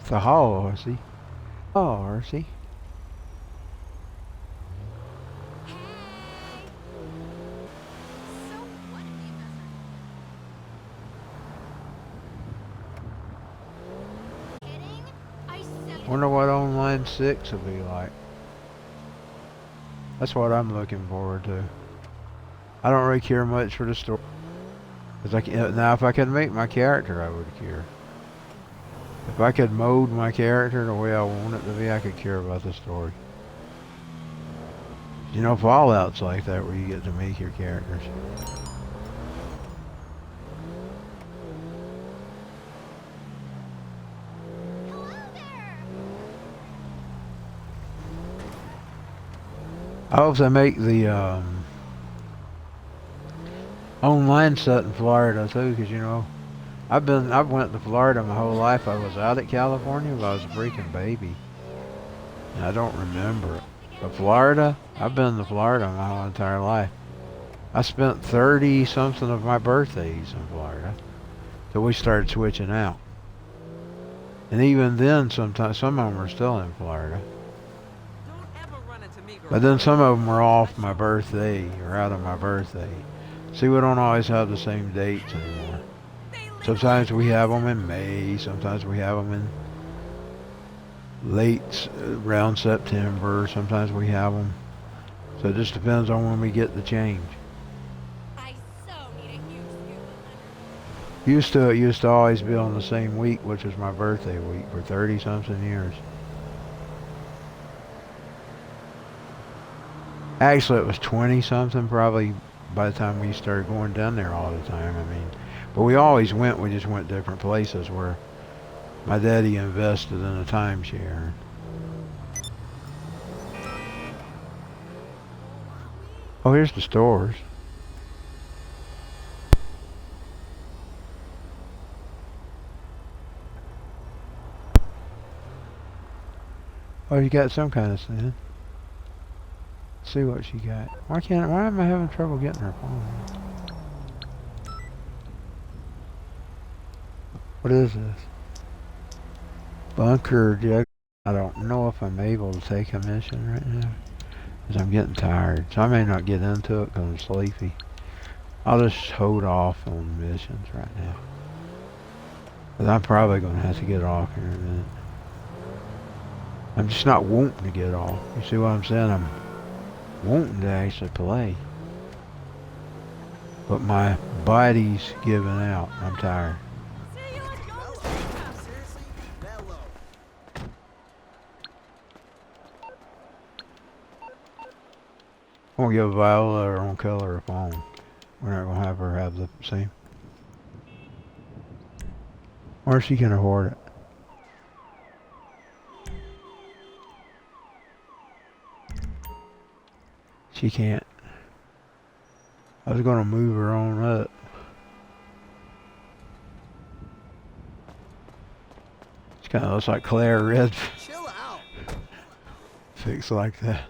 It's the hall, Horsey. Oh, Horsey. Wonder what Online 6 will be like. That's what I'm looking forward to. I don't really care much for the story. Now, if I could make my character, I would care. If I could mold my character the way I want it to be, I could care about the story. You know, Fallout's like that, where you get to make your characters. I hope they make the online set in Florida too, because you know, I've went to Florida my whole life. I was out at California, but I was a freaking baby, and I don't remember it. But Florida, I've been to Florida my whole entire life. I spent 30 something of my birthdays in Florida till we started switching out, and even then, sometimes some of them are still in Florida. But then some of them were off my birthday or out of my birthday. See, we don't always have the same dates anymore. Sometimes we have them in May. Sometimes we have them in late, around September. Sometimes we have them. So it just depends on when we get the change. I so need a huge scoop of It used to always be on the same week, which was my birthday week, for 30-something years. Actually, it was 20-something probably by the time we started going down there all the time. I mean, but we always went. We just went different places where my daddy invested in a timeshare. Oh, here's the stores. Oh, you got some kind of sin. See what she got. Why am I having trouble getting her phone? What is this? Bunker jug. I don't know if I'm able to take a mission right now, because I'm getting tired. So I may not get into it because I'm sleepy. I'll just hold off on missions right now. But I'm probably going to have to get off here in a minute. I'm just not wanting to get off. You see what I'm saying? I'm wanting to actually play. But my body's giving out. I'm tired. I'm going to give Viola her own color a phone. We're not going to have her have the same. Or she can afford it. She can't. I was going to move her on up. She kind of looks like Claire Red. Chill out. Fixed like that.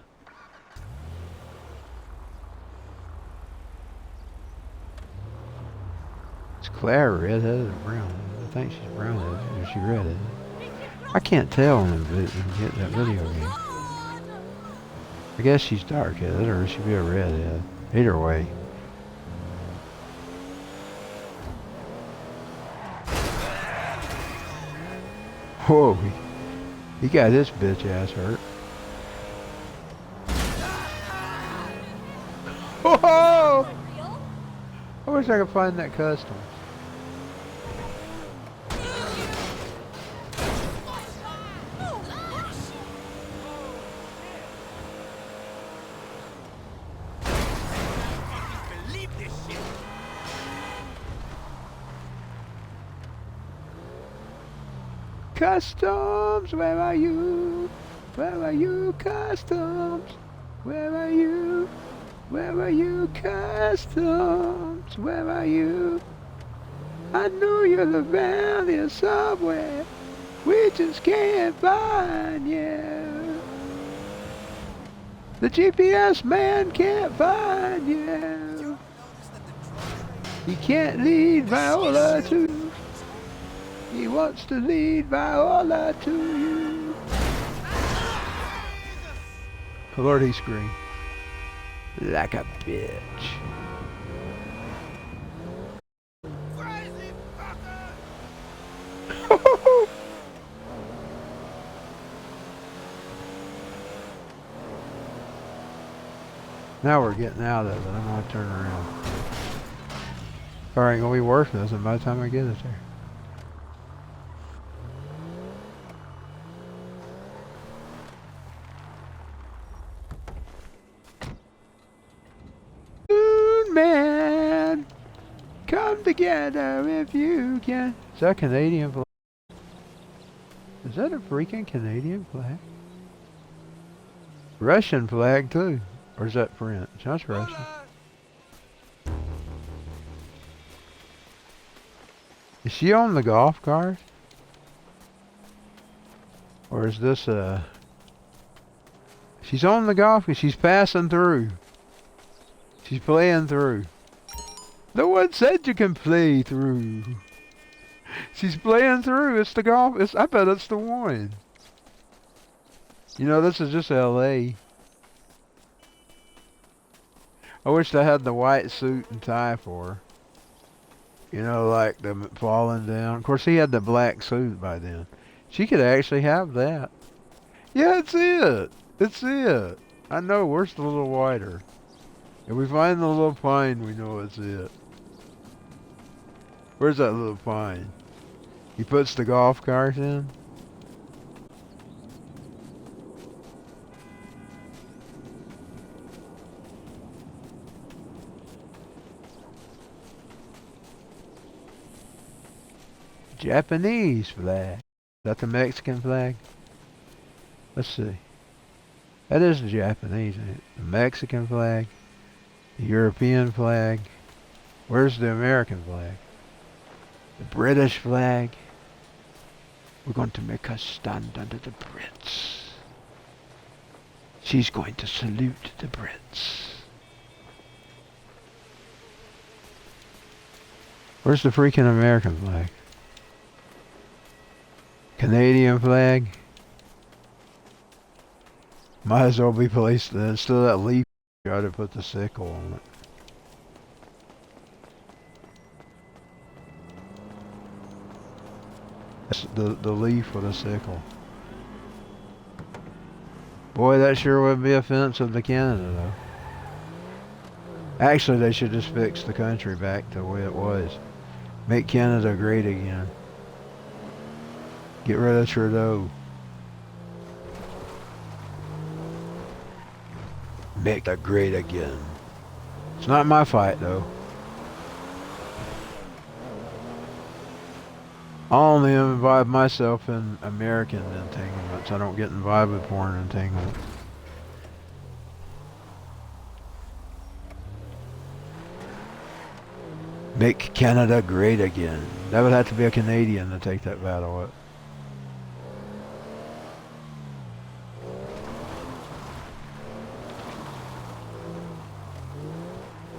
Is Claire redheaded or brown? I think she's brown-headed. Or she redheaded. I can't tell in that video game. I guess she's dark-headed, or she be a redhead. Either way. Whoa, he got his bitch ass hurt. Whoa! I wish I could find that custom. Customs, where are you? Where are you, Customs? Where are you? Where are you, Customs? Where are you? I know you're around here somewhere. We just can't find you. The GPS man can't find you. He can't lead Viola to. He wants to lead Viola to you. Lord, he screamed like a bitch. Crazy fucker! Now we're getting out of it. I'm gonna turn around. Car ain't gonna be worth nothing by the time I get it there. Man, come together if you can. Is that a Canadian flag? Is that a freaking Canadian flag? Russian flag too. Or is that French? That's Russian. Is she on the golf cart? Or is this a... She's on the golf cart. She's passing through. She's playing through. No one said you can play through. She's playing through. It's the golf. I bet it's the one. You know, this is just LA. I wish I had the white suit and tie for her. You know, like them falling down. Of course, he had the black suit by then. She could actually have that. Yeah, it's it. It's it. I know. Where's the little whiter? If we find the little pine, we know it's it. Where's that little pine? He puts the golf cart in. Japanese flag. Is that the Mexican flag? Let's see. That is the Japanese, ain't it? The Mexican flag. The European flag. Where's the American flag? The British flag. We're going to make her stand under the Brits. She's going to salute the Brits. Where's the freaking American flag? Canadian flag. Might as well be placed there. Still that leaf. Try to put the sickle on it. That's the leaf with a sickle. Boy, that sure would be offensive to Canada, though. Actually, they should just fix the country back to the way it was. Make Canada great again. Get rid of Trudeau. Make it great again. It's not my fight, though. I only involve myself in American entanglements. I don't get involved with foreign entanglements. Make Canada great again. That would have to be a Canadian to take that battle up.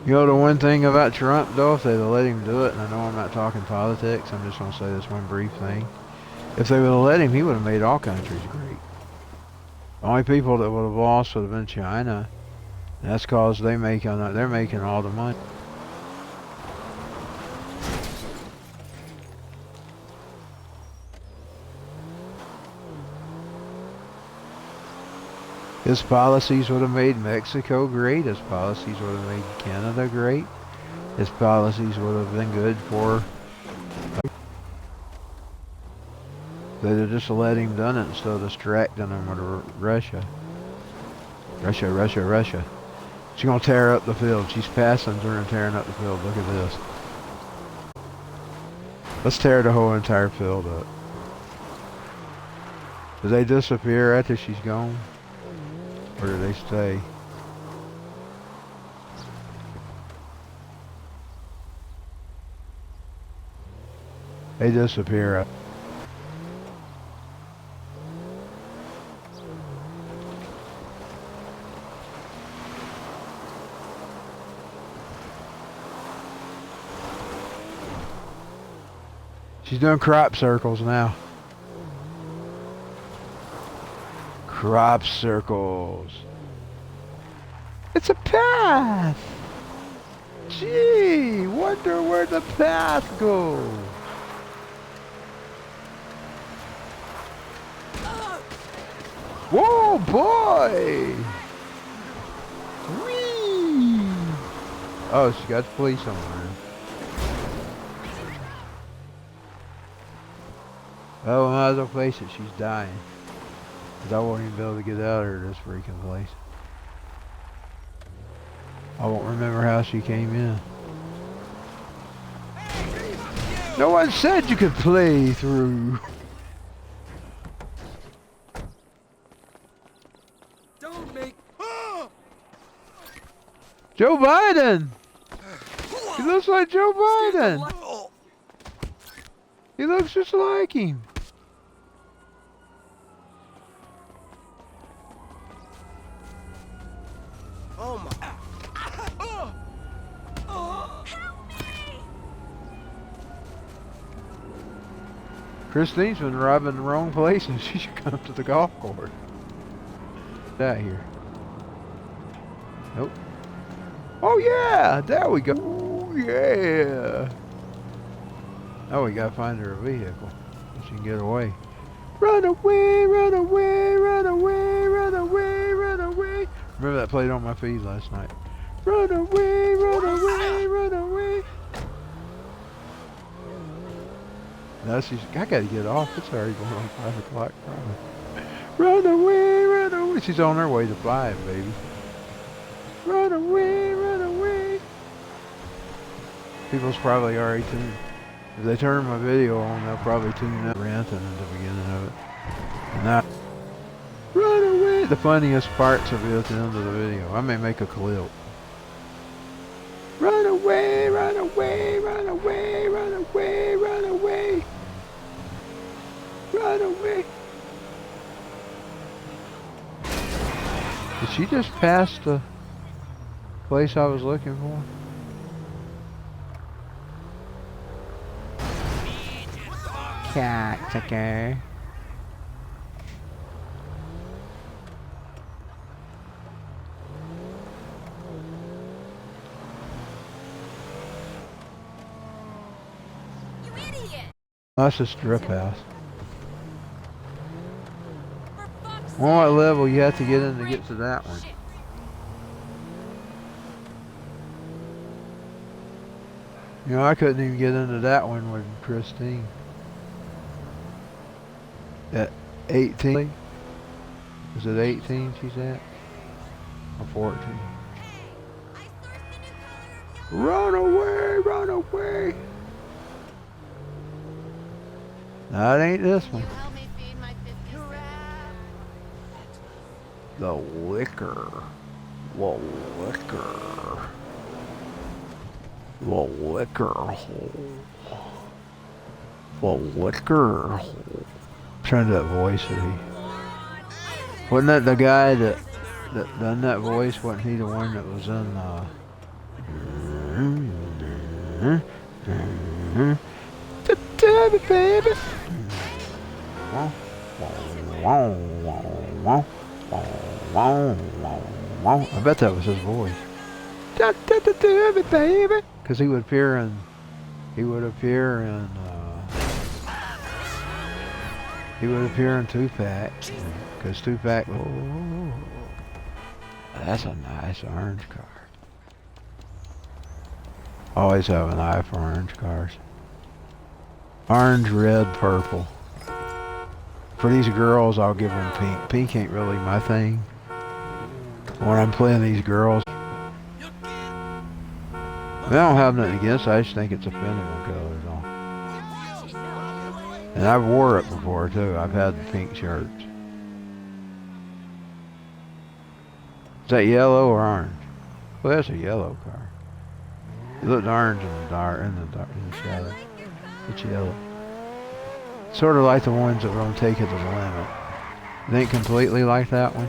You know the one thing about Trump, though, if they'd have let him do it, and I know I'm not talking politics, I'm just going to say this one brief thing. If they would have let him, he would have made all countries great. The only people that would have lost would have been China. And that's because they're making all the money. His policies would have made Mexico great. His policies would have made Canada great. His policies would have been good for... They'd have just let him done it instead of distracting him with Russia. Russia. She's going to tear up the field. She's passing through and tearing up the field. Look at this. Let's tear the whole entire field up. Do they disappear after she's gone? Or do they stay? They disappear. She's doing crop circles now. Crop circles. It's a path. Gee, wonder where the path goes. Whoa, boy. Whee. Oh, she got the police on her. Oh, I might as well face it, she's dying. Because I won't even be able to get out of this freaking place. I won't remember how she came in. No one said you could play through. Don't make... Joe Biden! He looks like Joe Biden! He looks just like him. Oh my... Christine's been robbing the wrong places. She should come to the golf course. Out here. Nope. Oh yeah! There we go. Ooh, yeah! Oh, we gotta find her a vehicle. She can get away. Run away, run away, run away, run away, run away. Remember that played on my feed last night. Run away, run away, run away. Now she's, I gotta get off. It's already going on 5 o'clock probably. Run away, run away. She's on her way to 5, baby. Run away, run away. People's probably already tuned. If they turn my video on, they'll probably tune up ranting at the beginning of it. Now, run away. The funniest parts will be at the end of the video. I may make a clip. Run away, run away, run away, run away, run away. Run away. Did she just pass the place I was looking for? Cat, You idiot! That's a strip house. For fuck's sake! On what level you have to get in to get to that one? Shit. You know, I couldn't even get into that one with Christine. At 18? Is it 18 she's at? Or 14? I sourced the new color of Run away, run away. No, it ain't this one. Help me feed my 50 The liquor. The liquor. The liquor hole. The liquor hole. I'm trying to do that voice that he... Wasn't that the guy that done that voice? Wasn't he the one that was in baby. I bet that was his voice. Baby. Because he would appear in Tupac. Because Tupac, oh, that's a nice orange car. Always have an eye for orange cars. Orange, red, purple. For these girls, I'll give them pink. Pink ain't really my thing. When I'm playing these girls, I don't have nothing against it. I just think it's a feminine color, is all. And I've wore it before too. I've had the pink shirts. Is that yellow or orange? Well, that's a yellow car. It looked orange in the shadow. It's yellow. Sort of like the ones that we're gonna take it to the limit. It ain't completely like that one.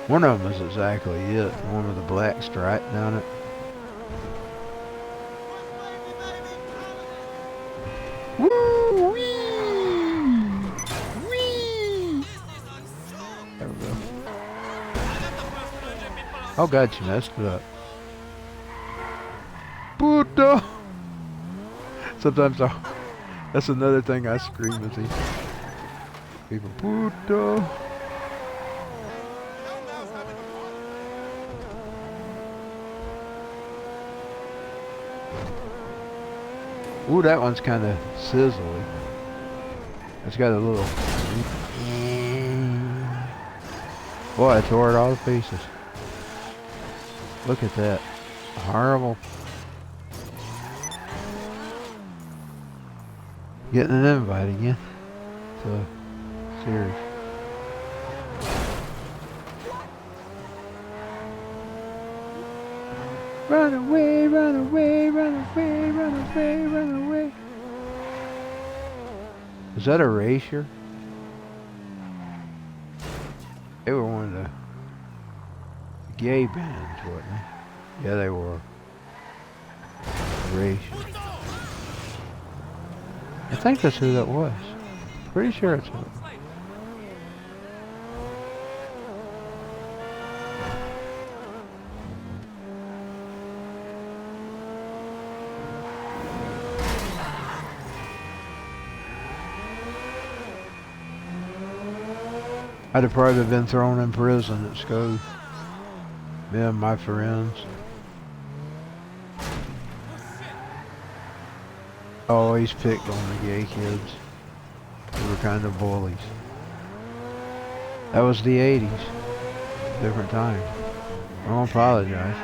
One of them is exactly it. The one with the black stripe down it. Woo wee! Wee! There we go. Oh God, she messed it up. Buddha! Sometimes that's another thing I scream at these people. Buddha! Ooh, that one's kind of sizzly. It's got a little... Boy, I tore it all to pieces. Look at that. Horrible. Getting an invite again to a series. Run away, run away, run away, run away, run away. Is that Erasure? They were one of the gay bands, weren't they? Yeah, they were. Erasure. I think that's who that was. Pretty sure it's who. I'd have probably been thrown in prison at school. Me and my friends. Always picked on the gay kids. They were kind of bullies. That was the 80s. Different time. I don't apologize.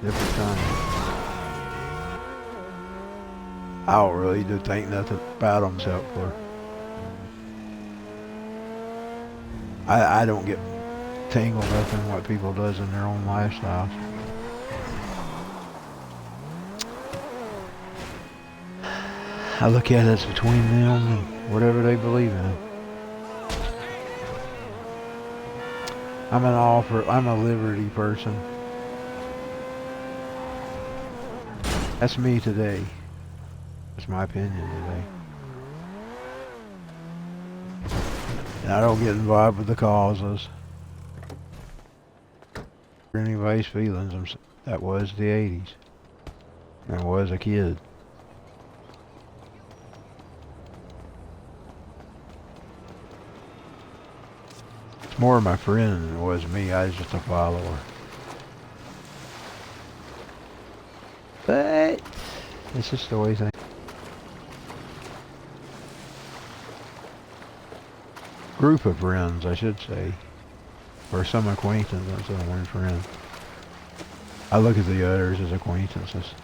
Different time. I don't really do think nothing about them except for I don't get tangled up in what people does in their own lifestyles. I look at it as between them and whatever they believe in. I'm a liberty person. That's me today. That's my opinion today. And I don't get involved with the causes. For anybody's feelings, that was the 80s. I was a kid. It's more my friend than it was me. I was just a follower. But it's just the way things. Group of friends, I should say, or some acquaintances instead of one friend. I look at the others as acquaintances.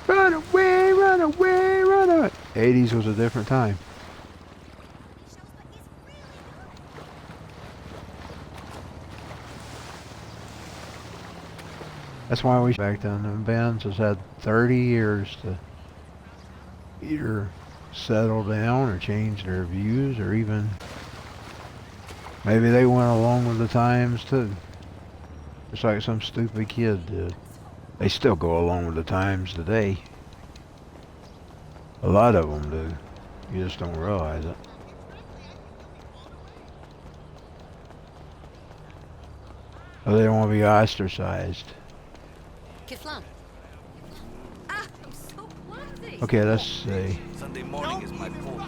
Run away, run away, run away. 80s was a different time. That's why we back then, the bands has had 30 years to either settle down or change their views, or even maybe they went along with the times too. Just like some stupid kid did. They still go along with the times today. A lot of them do. You just don't realize it. Or they don't want to be ostracized. I'm so clumsy. Okay, let's see. Sunday morning is my fault.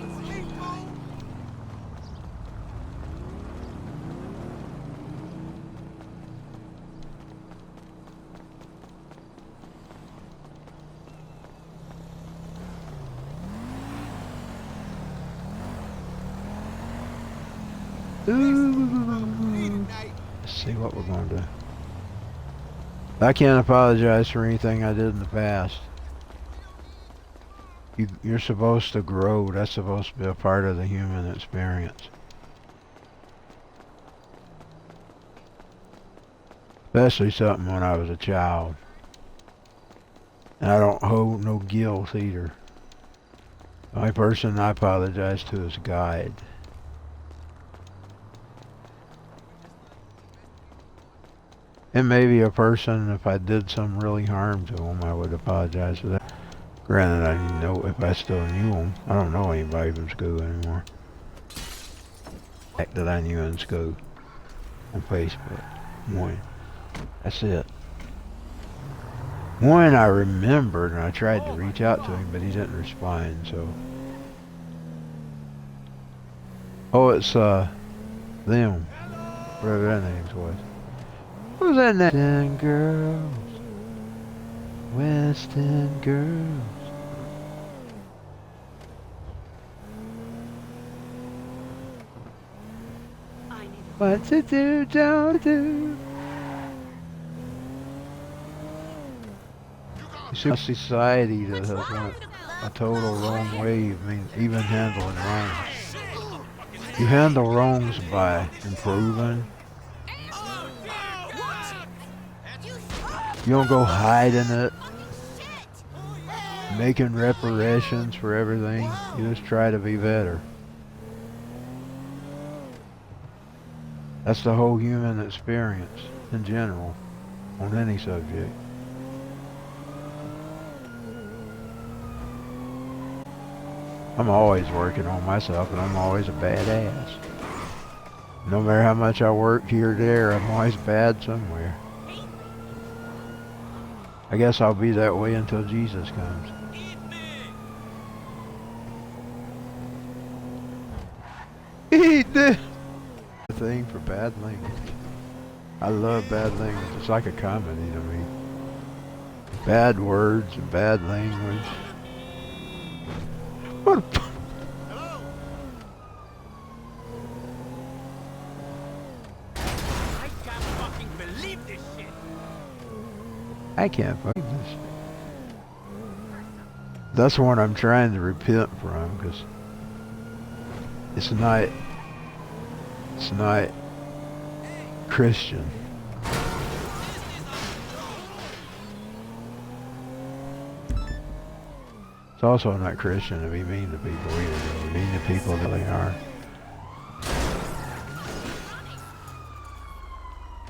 Let's see what we're going to do. I can't apologize for anything I did in the past. You're supposed to grow. That's supposed to be a part of the human experience. Especially something when I was a child. And I don't hold no guilt either. The only person I apologize to is God. And maybe a person, if I did some really harm to them, I would apologize for that. Granted, I didn't know if I still knew them. I don't know anybody from school anymore. Heck, that I knew in school. On Facebook. One. That's it. One I remembered, and I tried to reach out to him, but he didn't respond, so. Oh, it's, them. Whatever that name was. What was that name? West End Girls. West End Girls. What to do, don't do. You see, society that has went a total wrong way. I mean, even handling wrongs. You handle wrongs by improving. You don't go hiding it, making reparations for everything. You just try to be better. That's the whole human experience in general, on any subject. I'm always working on myself, and I'm always a badass. No matter how much I work here or there, I'm always bad somewhere. I guess I'll be that way until Jesus comes. thing for bad language. I love bad language. It's like a comedy to me. Bad words and bad language. What a Hello? I can't fucking believe this shit. I can't fucking this. That's one I'm trying to repent from, because it's not Christian. It's also not Christian to be mean to people either. To be mean to people that they are.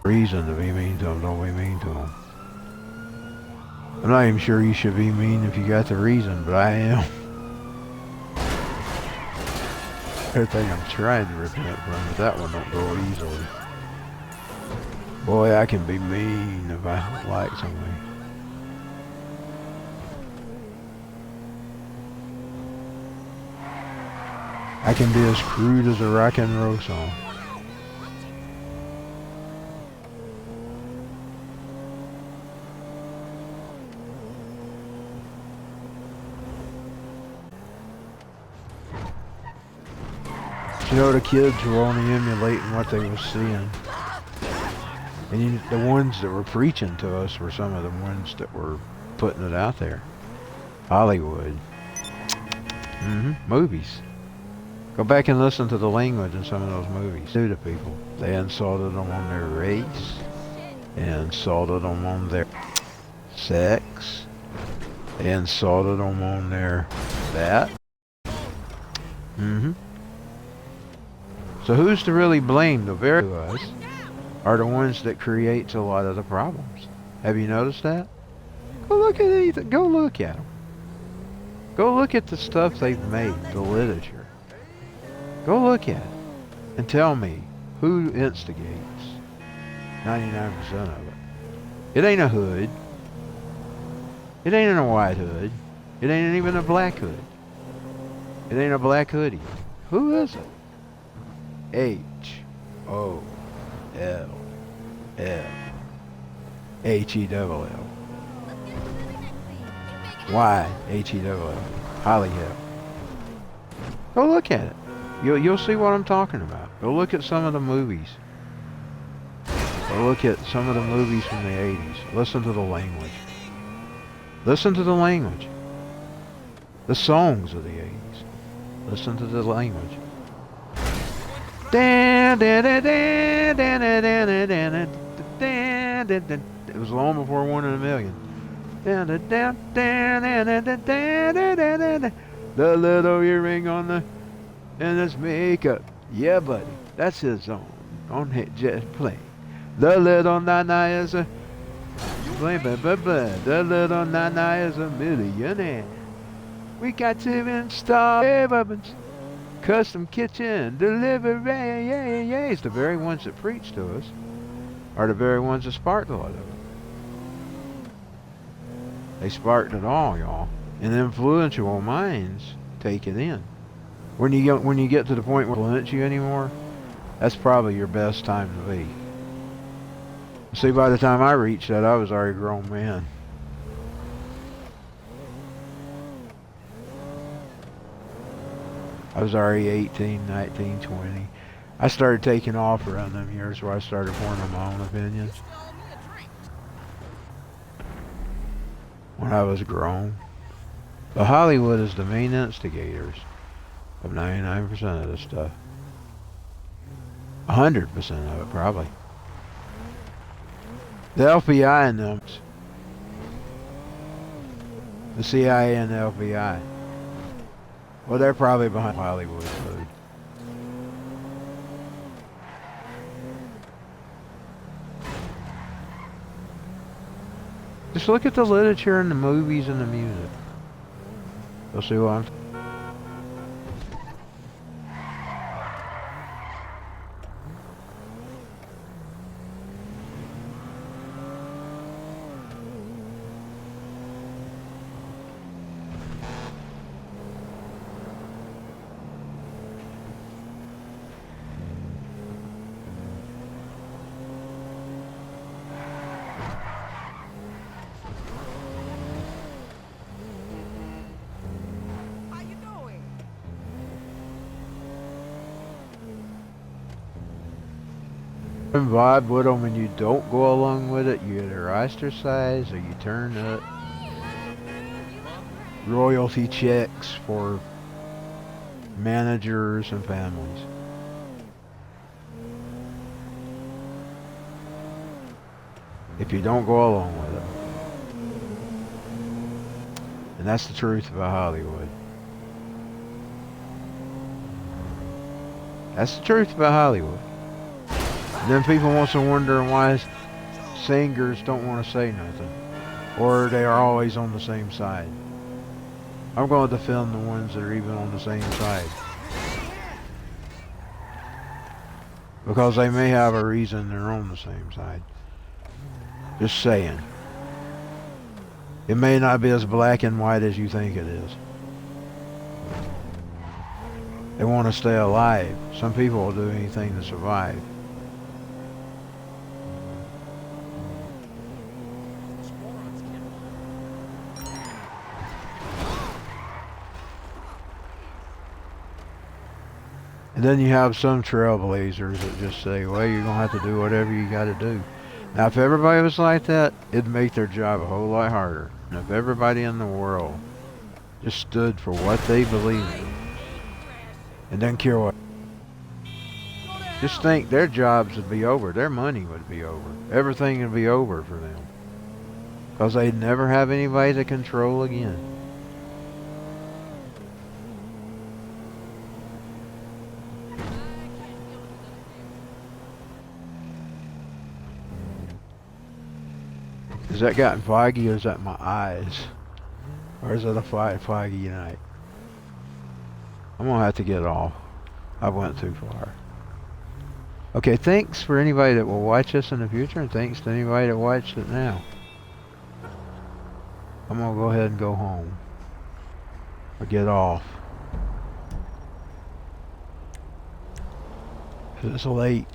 Reason to be mean to them, don't be mean to them. I'm not even sure you should be mean if you got the reason, but I am. Everything I'm trying to repent from, but that one don't go easily. Boy, I can be mean if I don't like somebody. I can be as crude as a rock and roll song. You know, the kids were only emulating what they were seeing. And the ones that were preaching to us were some of the ones that were putting it out there. Hollywood. Movies. Go back and listen to the language in some of those movies. Do to people. They insulted them on their race. They insulted them on their sex. They insulted them on their that. So who's to really blame? The very us are the ones that creates a lot of the problems. Have you noticed that? Go look at anything. Go look at them. Go look at the stuff they've made, the literature. Go look at it and tell me who instigates 99% of it. It ain't a hood. It ain't in a white hood. It ain't even a black hood. It ain't a black hoodie. Who is it? H-O-L-L-H-E-double-L. Why H-E-double-L? Holly Hill. Go look at it. You'll see what I'm talking about. Go look at some of the movies. Go look at some of the movies from the 80s. Listen to the language. Listen to the language. The songs of the 80s. Listen to the language. It was long before 1 in a Million. The little earring on the and his makeup. Yeah, buddy. That's his song. On hit just play. The little Nana is a blah, blah, blah, blah. The little Nana is a millionaire. We got to install ovens, custom kitchen, delivery, yeah. It's the very ones that preach to us are the very ones that sparked a lot of it. They sparked it all, y'all. And influential minds take it in. When you get to the point where it won't influence you anymore, that's probably your best time to leave. See, by the time I reached that, I was already a grown man. I was already 18, 19, 20. I started taking off around them years where I started forming my own opinions. When I was grown. But Hollywood is the main instigators of 99% of this stuff. 100% of it, probably. The FBI and them. The CIA and the FBI. Well, they're probably behind Hollywood food. Just look at the literature and the movies and the music. You'll see what I'm saying. vibe with them and you don't go along with it, you either ostracize or you turn up royalty checks for managers and families. If you don't go along with it. And that's the truth about Hollywood. That's the truth about Hollywood. And then people want to wonder why singers don't want to say nothing. Or they are always on the same side. I'm going to defend the ones that are even on the same side. Because they may have a reason they're on the same side. Just saying. It may not be as black and white as you think it is. They want to stay alive. Some people will do anything to survive. And then you have some trailblazers that just say, well, you're going to have to do whatever you got to do. Now, if everybody was like that, it'd make their job a whole lot harder. And if everybody in the world just stood for what they believe in and didn't care what, just think their jobs would be over. Their money would be over. Everything would be over for them. Because they'd never have anybody to control again. Is that gotten foggy or is that my eyes? Or is it a foggy night? I'm going to have to get off. I went too far. Okay, thanks for anybody that will watch this in the future, and thanks to anybody that watched it now. I'm going to go ahead and go home. Or get off. 'Cause it's late.